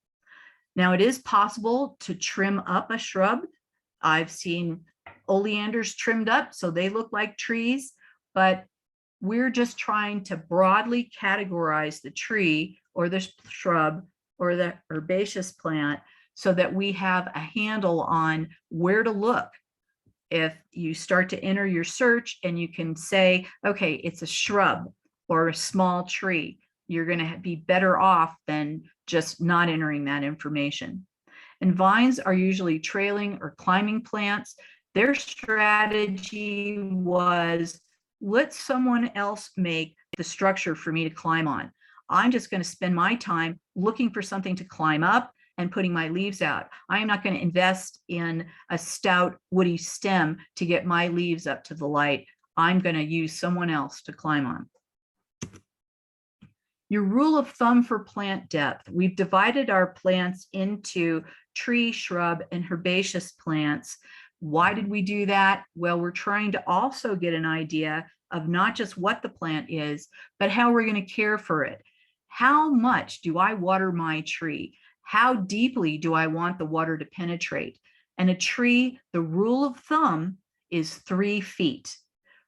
Now, it is possible to trim up a shrub. I've seen oleanders trimmed up, so they look like trees, but we're just trying to broadly categorize the tree or the shrub or the herbaceous plant so that we have a handle on where to look. If you start to enter your search and you can say, okay, it's a shrub or a small tree, you're going to be better off than just not entering that information. And vines are usually trailing or climbing plants. Their strategy was, let someone else make the structure for me to climb on. I'm just going to spend my time looking for something to climb up and putting my leaves out. I am not going to invest in a stout woody stem to get my leaves up to the light. I'm going to use someone else to climb on. Your rule of thumb for plant depth. We've divided our plants into tree, shrub, and herbaceous plants. Why did we do that? Well, we're trying to also get an idea of not just what the plant is, but how we're going to care for it. How much do I water my tree? How deeply do I want the water to penetrate? And a tree, the rule of thumb is 3 feet.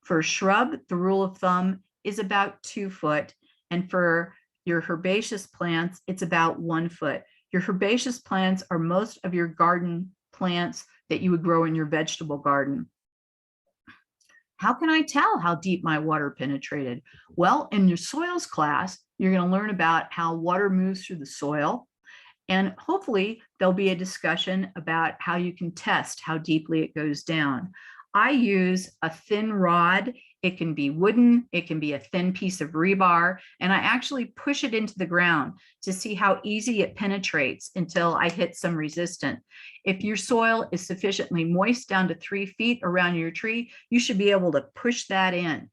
For a shrub, the rule of thumb is about 2 foot. And for your herbaceous plants, it's about 1 foot. Your herbaceous plants are most of your garden plants that you would grow in your vegetable garden. How can I tell how deep my water penetrated? Well, in your soils class, you're going to learn about how water moves through the soil. And hopefully there'll be a discussion about how you can test how deeply it goes down. I use a thin rod. It can be wooden, it can be a thin piece of rebar, and I actually push it into the ground to see how easy it penetrates until I hit some resistance. If your soil is sufficiently moist down to 3 feet around your tree, you should be able to push that in.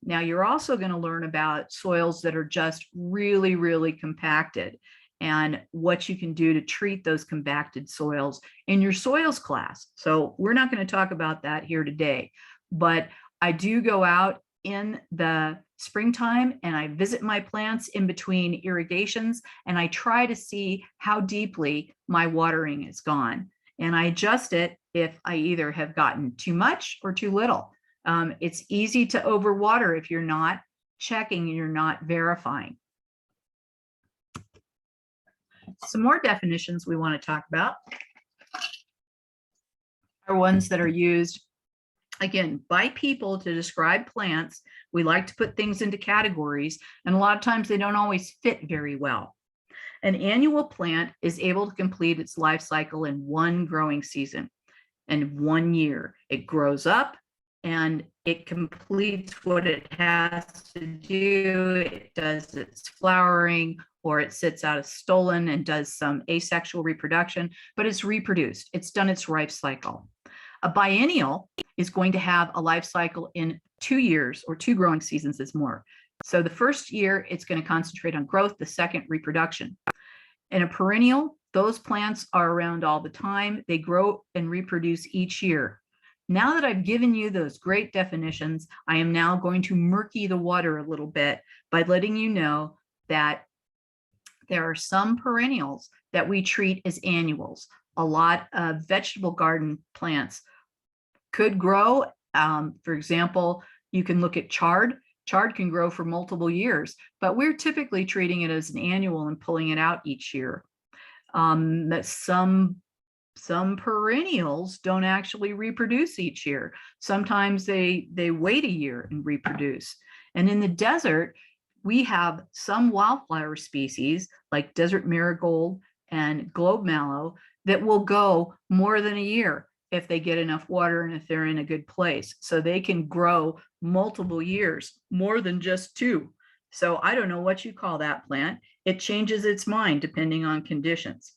Now, you're also going to learn about soils that are just really, really compacted and what you can do to treat those compacted soils in your soils class. So we're not going to talk about that here today, but I do go out in the springtime and I visit my plants in between irrigations and I try to see how deeply my watering is gone. And I adjust it if I either have gotten too much or too little. It's easy to overwater if you're not checking and you're not verifying. Some more definitions we want to talk about are ones that are used, again, by people to describe plants. We like to put things into categories, and a lot of times they don't always fit very well. An annual plant is able to complete its life cycle in one growing season and 1 year. It grows up and it completes what it has to do. It does its flowering, or it sits out as stolen and does some asexual reproduction, but it's reproduced. It's done its life cycle. A biennial is going to have a life cycle in 2 years, or 2 growing seasons is more. So the first year, it's going to concentrate on growth, the second, reproduction. In a perennial, those plants are around all the time. They grow and reproduce each year. Now that I've given you those great definitions, I am now going to murky the water a little bit by letting you know that there are some perennials that we treat as annuals. A lot of vegetable garden plants could grow. For example, you can look at chard. Chard can grow for multiple years, but we're typically treating it as an annual and pulling it out each year. That some perennials don't actually reproduce each year. Sometimes they wait a year and reproduce. And in the desert, we have some wildflower species like desert marigold and globe mallow that will go more than a year if they get enough water and if they're in a good place. So they can grow multiple years, more than just 2. So I don't know what you call that plant. It changes its mind depending on conditions.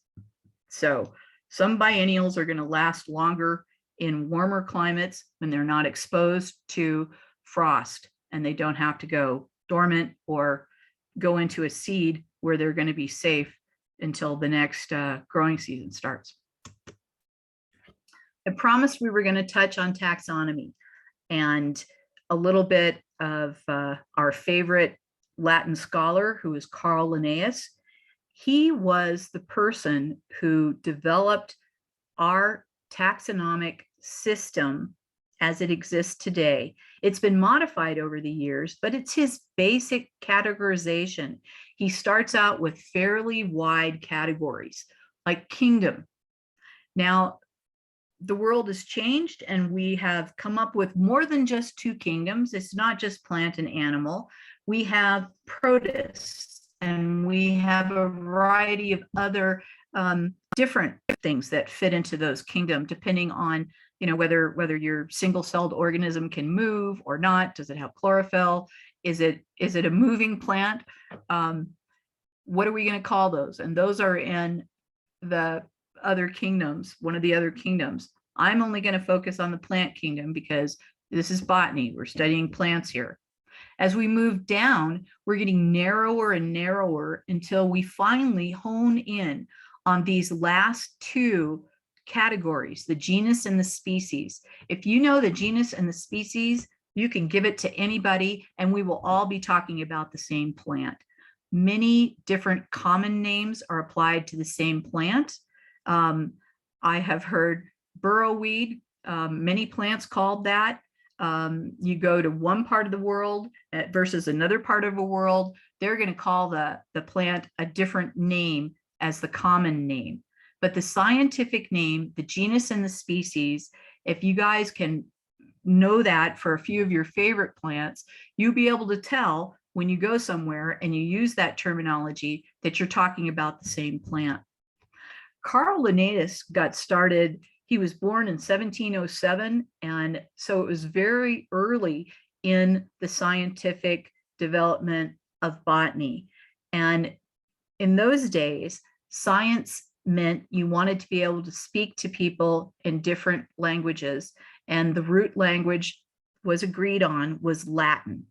So some biennials are going to last longer in warmer climates when they're not exposed to frost and they don't have to go dormant or go into a seed where they're going to be safe until the next growing season starts. I promised we were going to touch on taxonomy and a little bit of our favorite Latin scholar, who is Carl Linnaeus. He was the person who developed our taxonomic system as it exists today. It's been modified over the years, but it's his basic categorization. He starts out with fairly wide categories, like kingdom. Now, the world has changed and we have come up with more than just 2 kingdoms. It's not just plant and animal. We have protists and we have a variety of other different things that fit into those kingdom, depending on, you know, whether your single-celled organism can move or not. Does it have chlorophyll? Is it a moving plant? What are we going to call those? And those are in the other kingdoms, one of the other kingdoms. I'm only going to focus on the plant kingdom because this is botany. We're studying plants here. As we move down, we're getting narrower and narrower until we finally hone in on these last 2 categories, the genus and the species. If you know the genus and the species, you can give it to anybody and we will all be talking about the same plant. Many different common names are applied to the same plant. I have heard burrowweed, many plants called that. You go to one part of the world versus another part of the world, they're going to call the plant a different name as the common name. But the scientific name, the genus and the species, if you guys can know that for a few of your favorite plants, you'll be able to tell when you go somewhere and you use that terminology that you're talking about the same plant. Carl Linnaeus got started He was born in 1707, and so it was very early in the scientific development of botany. And in those days, science meant you wanted to be able to speak to people in different languages, and the root language was agreed on was Latin.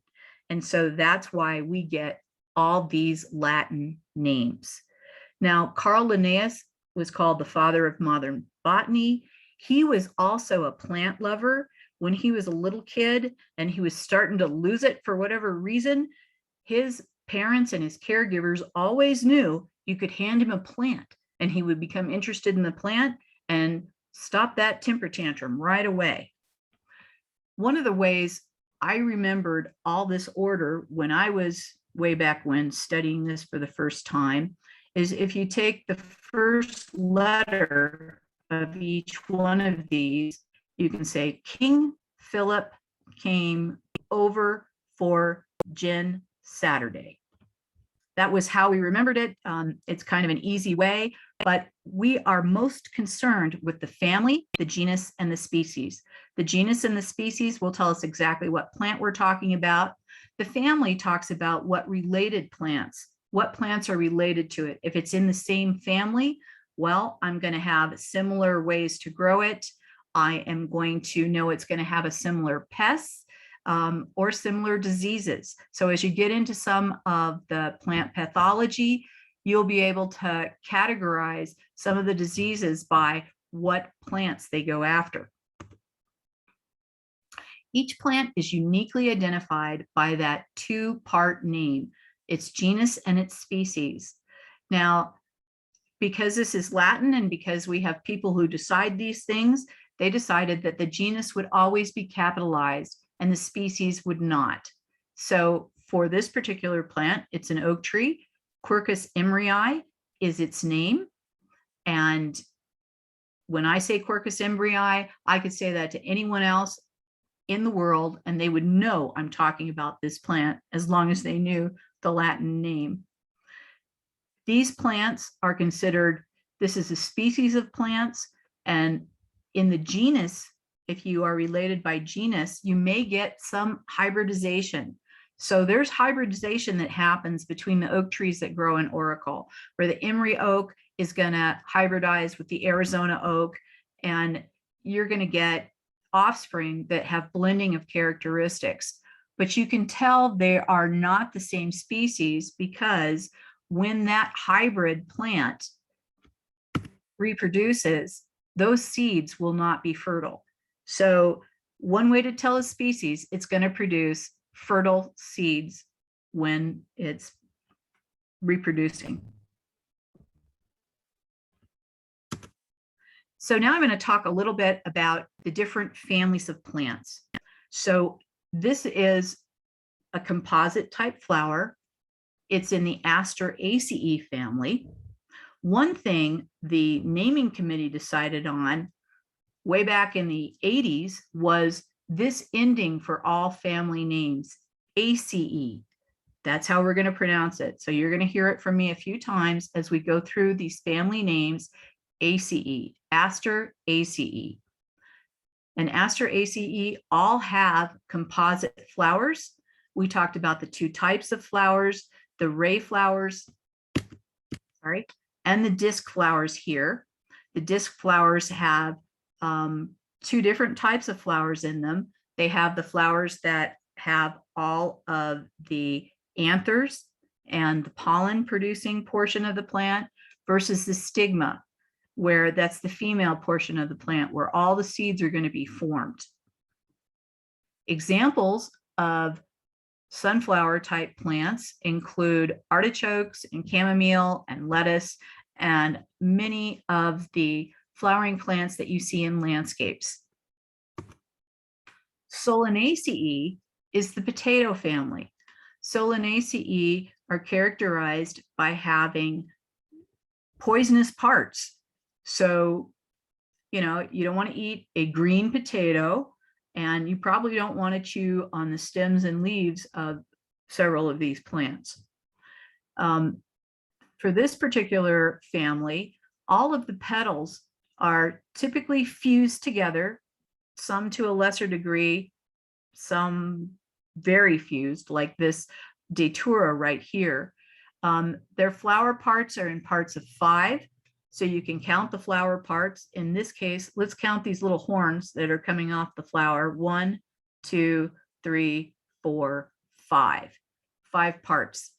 And so that's why we get all these Latin names. Now, Carl Linnaeus was called the father of modern botany. He was also a plant lover. When he was a little kid and he was starting to lose it for whatever reason, his parents and his caregivers always knew you could hand him a plant and he would become interested in the plant and stop that temper tantrum right away. One of the ways I remembered all this order when I was way back when studying this for the first time is if you take the first letter of each one of these, you can say King Philip came over for gin Saturday. That was how we remembered it. It's kind of an easy way, but we are most concerned with the family, the genus, and the species. The genus and the species will tell us exactly what plant we're talking about. The family talks about what plants are related to it. If it's in the same family, well, I'm going to have similar ways to grow it. I am going to know it's going to have a similar pests or similar diseases. So as you get into some of the plant pathology, you'll be able to categorize some of the diseases by what plants they go after. Each plant is uniquely identified by that two-part name, its genus and its species. Now, because this is Latin and because we have people who decide these things, they decided that the genus would always be capitalized and the species would not. So for this particular plant, it's an oak tree. Quercus embryi is its name. And when I say Quercus embryi, I could say that to anyone else in the world and they would know I'm talking about this plant as long as they knew the Latin name. These plants are considered, this is a species of plants, and in the genus, if you are related by genus, you may get some hybridization. So there's hybridization that happens between the oak trees that grow in Oracle, where the Emery oak is going to hybridize with the Arizona oak, and you're going to get offspring that have blending of characteristics. But you can tell they are not the same species because when that hybrid plant reproduces, those seeds will not be fertile. So one way to tell a species, it's going to produce fertile seeds when it's reproducing. So now I'm going to talk a little bit about the different families of plants. So this is a composite type flower. It's in the Asteraceae family. One thing the naming committee decided on way back in the 80s was this ending for all family names, ACE. That's how we're going to pronounce it. So you're going to hear it from me a few times as we go through these family names, ACE, Asteraceae. And Asteraceae all have composite flowers. We talked about the two types of flowers, the ray flowers, and the disc flowers here. The disc flowers have two different types of flowers in them. They have the flowers that have all of the anthers and the pollen producing portion of the plant versus the stigma, where that's the female portion of the plant where all the seeds are going to be formed. Examples of sunflower type plants include artichokes and chamomile and lettuce and many of the flowering plants that you see in landscapes. Solanaceae is the potato family. Solanaceae are characterized by having poisonous parts. So, you don't want to eat a green potato, and you probably don't want to chew on the stems and leaves of several of these plants. For this particular family, all of the petals are typically fused together, some to a lesser degree, some very fused, like this datura right here. Their flower parts are in parts of 5. So you can count the flower parts. In this case, let's count these little horns that are coming off the flower. 1, 2, 3, 4, 5. 5 parts.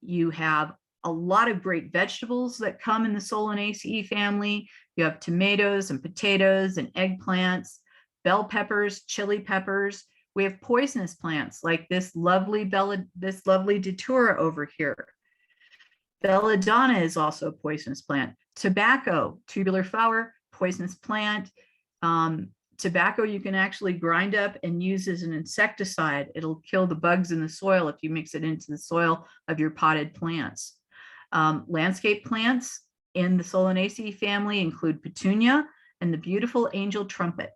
You have a lot of great vegetables that come in the Solanaceae family. You have tomatoes and potatoes and eggplants, bell peppers, chili peppers. We have poisonous plants like this lovely datura over here. Belladonna is also a poisonous plant. Tobacco, tubular flower, poisonous plant. Tobacco you can actually grind up and use as an insecticide. It'll kill the bugs in the soil if you mix it into the soil of your potted plants. Landscape plants in the Solanaceae family include petunia and the beautiful angel trumpet.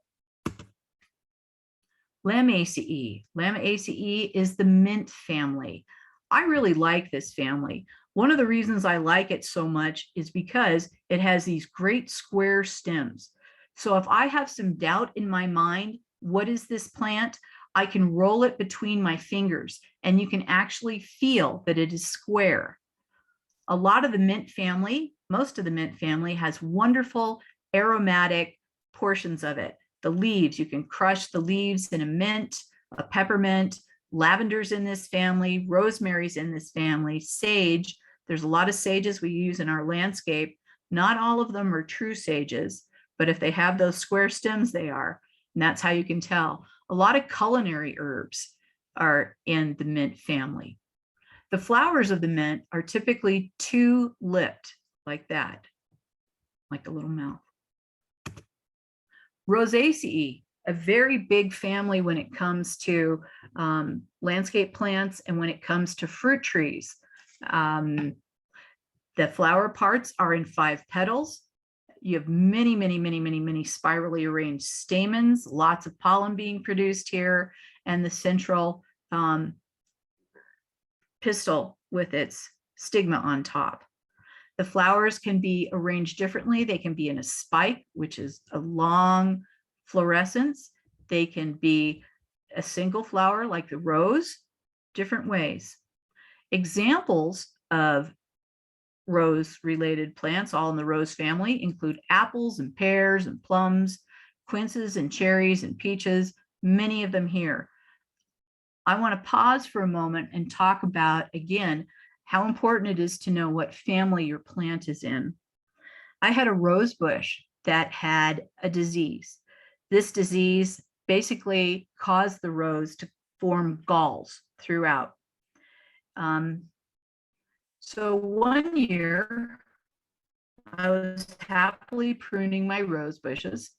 Lamiaceae. Lamiaceae is the mint family. I really like this family. One of the reasons I like it so much is because it has these great square stems. So if I have some doubt in my mind, what is this plant? I can roll it between my fingers and you can actually feel that it is square. A lot of the mint family, most of the mint family has wonderful aromatic portions of it. The leaves, you can crush the leaves in a mint, a peppermint, lavender's in this family, rosemary's in this family, sage. There's a lot of sages we use in our landscape. Not all of them are true sages, but if they have those square stems, they are. And that's how you can tell. A lot of culinary herbs are in the mint family. The flowers of the mint are typically 2-lipped, like that, like a little mouth. Rosaceae, a very big family when it comes to landscape plants and when it comes to fruit trees. The flower parts are in 5 petals. You have many spirally arranged stamens, lots of pollen being produced here, and the central pistil with its stigma on top. The flowers can be arranged differently. They can be in a spike, which is a long fluorescence. They can be a single flower like the rose, different ways. Examples of rose-related plants, all in the rose family, include apples and pears and plums, quinces and cherries and peaches, many of them here. I want to pause for a moment and talk about, again, how important it is to know what family your plant is in. I had a rose bush that had a disease. This disease basically caused the rose to form galls throughout. So one year, I was happily pruning my rose bushes,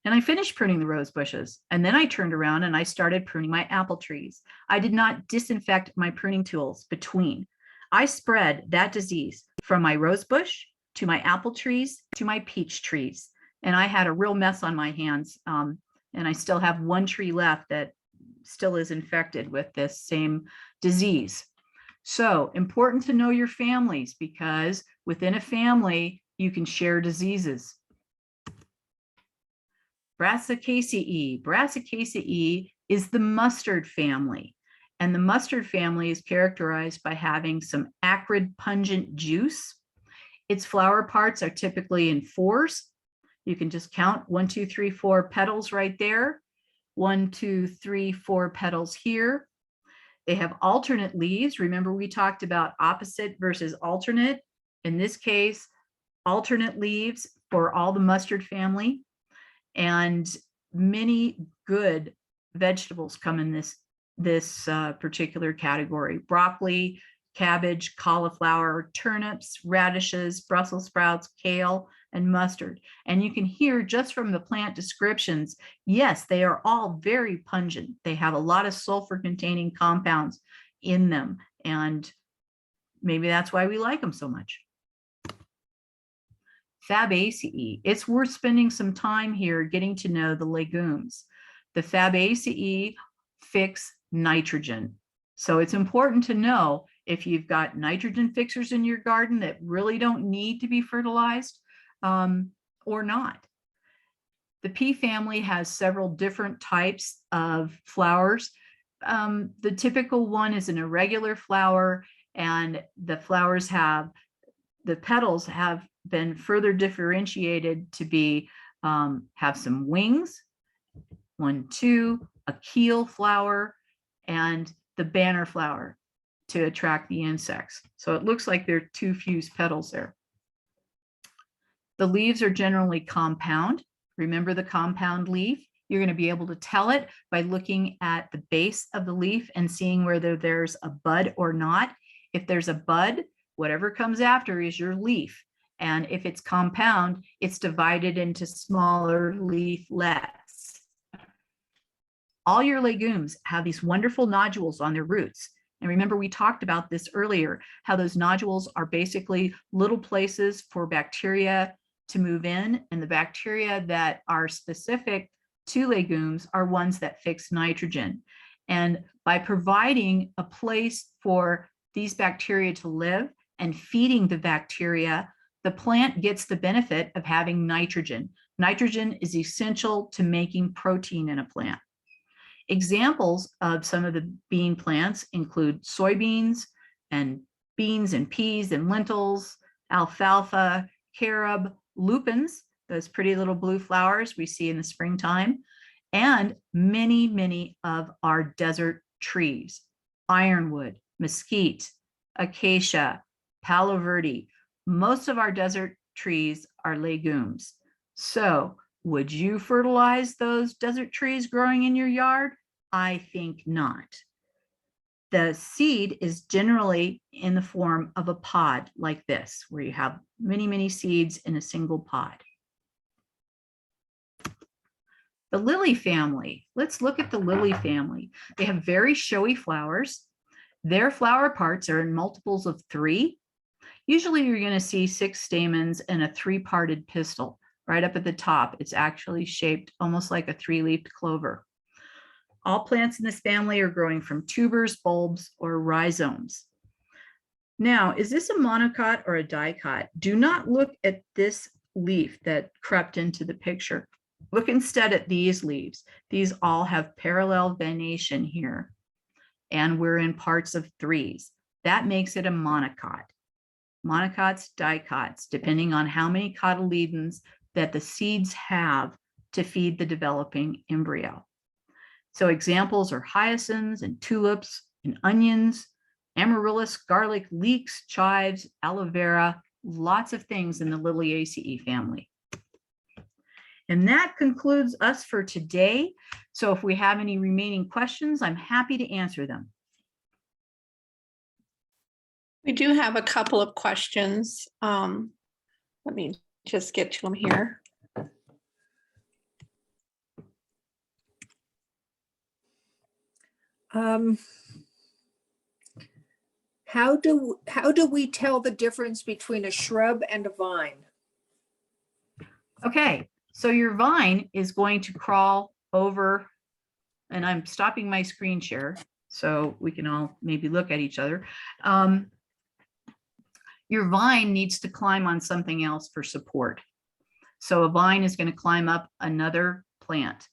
and I finished pruning the rose bushes. And then I turned around and I started pruning my apple trees. I did not disinfect my pruning tools between. I spread that disease from my rose bush to my apple trees to my peach trees. And I had a real mess on my hands. And I still have one tree left that still is infected with this same disease. So important to know your families, because within a family, you can share diseases. Brassicaceae. Brassicaceae is the mustard family. And the mustard family is characterized by having some acrid, pungent juice. Its flower parts are typically in 4s. You can just count 1, 2, 3, 4 petals right there. 1, 2, 3, 4 petals here. They have alternate leaves. Remember, we talked about opposite versus alternate. In this case, alternate leaves for all the mustard family. And many good vegetables come in this particular category: broccoli, cabbage, cauliflower, turnips, radishes, Brussels sprouts, kale, and mustard. And you can hear just from the plant descriptions, yes, they are all very pungent. They have a lot of sulfur-containing compounds in them, and maybe that's why we like them so much. Fabaceae. It's worth spending some time here getting to know the legumes. The Fabaceae fix nitrogen. So it's important to know if you've got nitrogen fixers in your garden that really don't need to be fertilized, or not. The pea family has several different types of flowers. The typical one is an irregular flower, and the petals have been further differentiated to be have some wings, 1, 2, a keel flower, and the banner flower to attract the insects. So it looks like there are 2 fused petals there. The leaves are generally compound. Remember the compound leaf? You're going to be able to tell it by looking at the base of the leaf and seeing whether there's a bud or not. If there's a bud, whatever comes after is your leaf. And if it's compound, it's divided into smaller leaflets. All your legumes have these wonderful nodules on their roots. And remember, we talked about this earlier, how those nodules are basically little places for bacteria to move in, and the bacteria that are specific to legumes are ones that fix nitrogen. And by providing a place for these bacteria to live and feeding the bacteria, the plant gets the benefit of having nitrogen. Nitrogen is essential to making protein in a plant. Examples of some of the bean plants include soybeans and beans and peas and lentils, alfalfa, carob, lupins, those pretty little blue flowers we see in the springtime, and many, many of our desert trees, ironwood, mesquite, acacia, palo verde. Most of our desert trees are legumes. So would you fertilize those desert trees growing in your yard? I think not. The seed is generally in the form of a pod like this, where you have many, many seeds in a single pod. The lily family. Let's look at the lily family. They have very showy flowers. Their flower parts are in multiples of 3. Usually you're going to see 6 stamens and a 3-parted pistil. Right up at the top, it's actually shaped almost like a 3-leafed clover. All plants in this family are growing from tubers, bulbs, or rhizomes. Now, is this a monocot or a dicot? Do not look at this leaf that crept into the picture. Look instead at these leaves. These all have parallel venation here, and we're in parts of 3s. That makes it a monocot. Monocots, dicots, depending on how many cotyledons that the seeds have to feed the developing embryo. So examples are hyacinths and tulips and onions, amaryllis, garlic, leeks, chives, aloe vera, lots of things in the Liliaceae family. And that concludes us for today. So if we have any remaining questions, I'm happy to answer them. We do have a couple of questions. Let me just get to them here. How do we tell the difference between a shrub and a vine? Okay, so your vine is going to crawl over, and I'm stopping my screen share so we can all maybe look at each other. Your vine needs to climb on something else for support. So a vine is going to climb up another plant.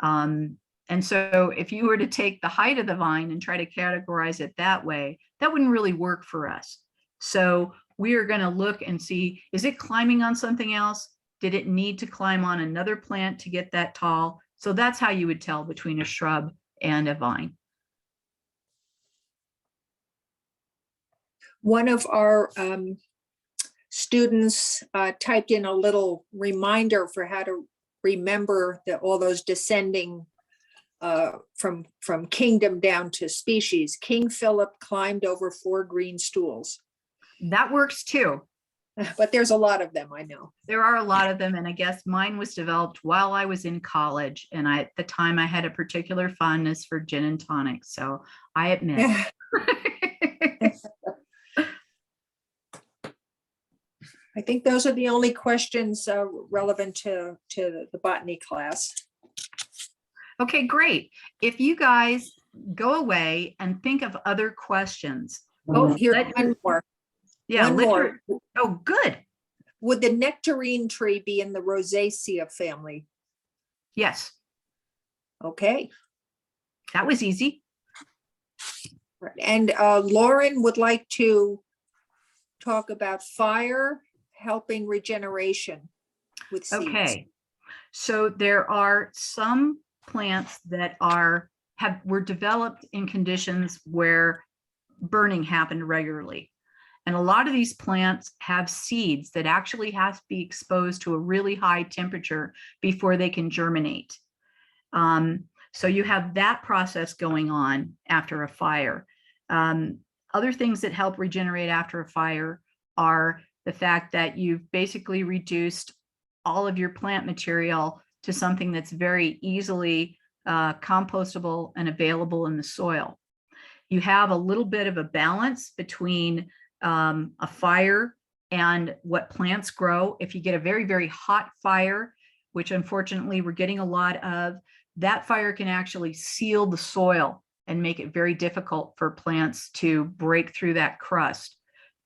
And so if you were to take the height of the vine and try to categorize it that way, that wouldn't really work for us. So we are going to look and see, is it climbing on something else? Did it need to climb on another plant to get that tall? So that's how you would tell between a shrub and a vine. One of our students typed in a little reminder for how to remember all those descending from kingdom down to species. King Philip climbed over 4 green stools. That works too. But there's a lot of them, I know. There are a lot of them, and I guess mine was developed while I was in college, and at the time I had a particular fondness for gin and tonic, so I admit. I think those are the only questions relevant to the botany class. Okay, great. If you guys go away and think of other questions. Oh, here, one more. Yeah, One more. oh, good. would the nectarine tree be in the Rosacea family? Yes, Okay. that was easy. Right. And Lauren would like to talk about fire helping regeneration with seeds. Okay, so there are some plants that were developed in conditions where burning happened regularly. And a lot of these plants have seeds that actually have to be exposed to a really high temperature before they can germinate. So you have that process going on after a fire. Other things that help regenerate after a fire are the fact that you've basically reduced all of your plant material to something that's very easily compostable and available in the soil. You have a little bit of a balance between a fire and what plants grow. If you get a very, very hot fire, which unfortunately we're getting a lot of, that fire can actually seal the soil and make it very difficult for plants to break through that crust.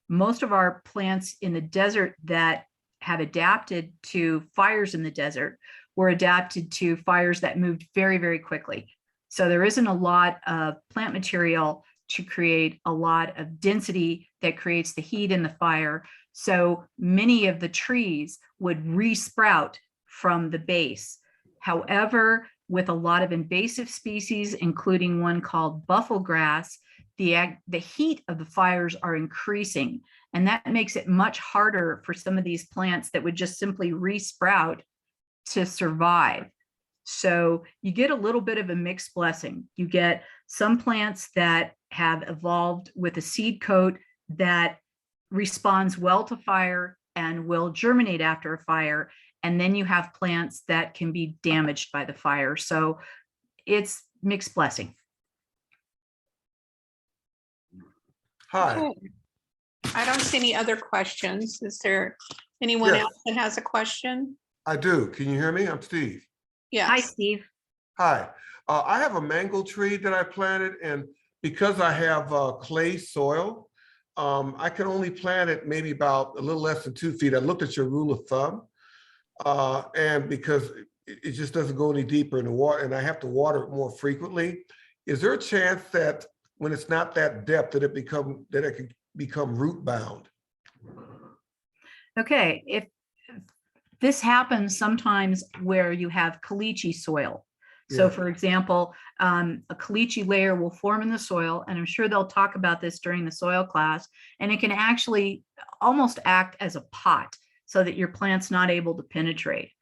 Most of our plants in the desert that have adapted to fires in the desert were adapted to fires that moved very, very quickly. So there isn't a lot of plant material to create a lot of density that creates the heat in the fire. So many of the trees would resprout from the base. However, with a lot of invasive species, including one called buffalo grass, the heat of the fires are increasing. And that makes it much harder for some of these plants that would just simply resprout to survive. So you get a little bit of a mixed blessing. You get some plants that have evolved with a seed coat that responds well to fire and will germinate after a fire. And then you have plants that can be damaged by the fire. So it's mixed blessing. Hi. Okay. I don't see any other questions. Is there anyone Yes. else that has a question? I do. Can you hear me? I'm Steve. Yes. Hi, Steve. Hi. I have a mango tree that I planted, and because I have clay soil, I can only plant it maybe about a little less than 2 feet. I looked at your rule of thumb, and because it just doesn't go any deeper in the water, and I have to water it more frequently. Is there a chance that when it's not that depth that it could become root bound? Okay, if this happens sometimes where you have caliche soil. So Yeah. for example, a caliche layer will form in the soil, and I'm sure they'll talk about this during the soil class, and it can actually almost act as a pot so that your plant's not able to penetrate.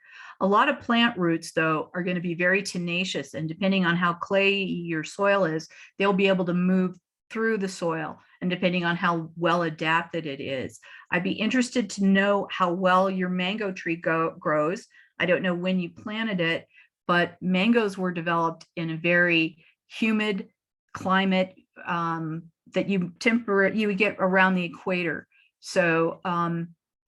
A lot of plant roots, though, are going to be very tenacious, and depending on how clayey your soil is, they'll be able to move through the soil, and depending on how well adapted it is. I'd be interested to know how well your mango tree grows. I don't know when you planted it, but mangoes were developed in a very humid climate that you would get around the equator. So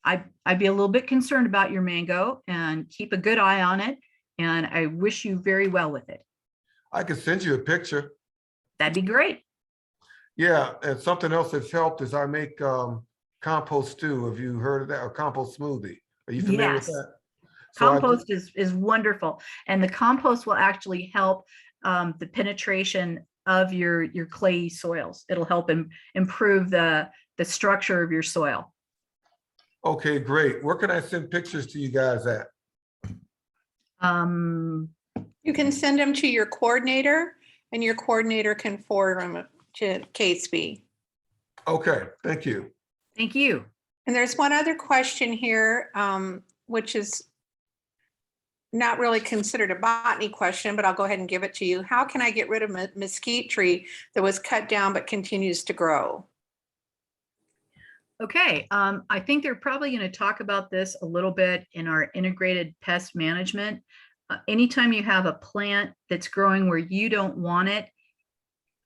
I'd be a little bit concerned about your mango, and keep a good eye on it. And I wish you very well with it. I could send you a picture. That'd be great. Yeah, and something else that's helped is I make compost stew. Have you heard of that? Or compost smoothie? Are you familiar with Yes. that? So Compost is wonderful, and the compost will actually help the penetration of your clayey soils. It'll help improve the structure of your soil. Okay, great. Where can I send pictures to you guys at? You can send them to your coordinator, and your coordinator can forward them to Catesby. Okay, thank you. Thank you. And there's one other question here, which is not really considered a botany question, but I'll go ahead and give it to you. How can I get rid of a mesquite tree that was cut down but continues to grow? Okay, I think they're probably going to talk about this a little bit in our integrated pest management. Anytime you have a plant that's growing where you don't want it,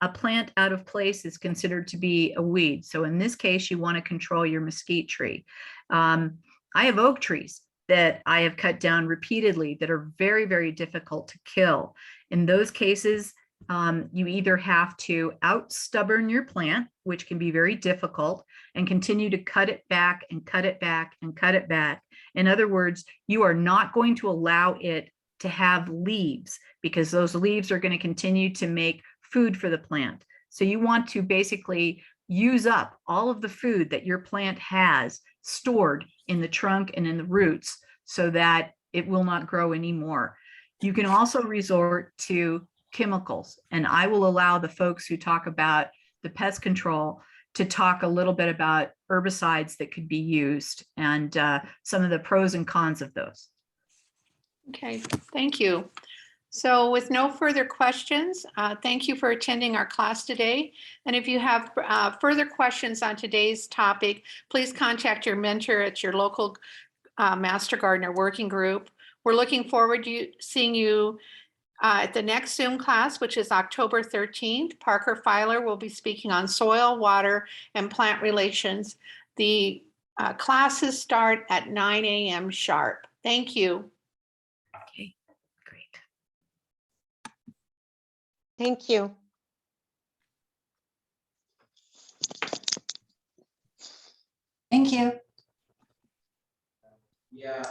a plant out of place is considered to be a weed. So in this case, you want to control your mesquite tree. I have oak trees that I have cut down repeatedly that are very, very difficult to kill. In those cases, You either have to out stubborn your plant, which can be very difficult, and continue to cut it back and cut it back and cut it back. In other words, you are not going to allow it to have leaves because those leaves are going to continue to make food for the plant. So you want to basically use up all of the food that your plant has stored in the trunk and in the roots so that it will not grow anymore. You can also resort to chemicals, and I will allow the folks who talk about the pest control to talk a little bit about herbicides that could be used and some of the pros and cons of those. Okay, thank you. So with no further questions, thank you for attending our class today. And if you have further questions on today's topic, please contact your mentor at your local Master Gardener Working Group. We're looking forward to seeing you at the next Zoom class, which is October 13th. Parker Filer will be speaking on soil, water, and plant relations. The classes start at 9 a.m. sharp. Thank you. Okay, great. Thank you. Thank you. Yeah.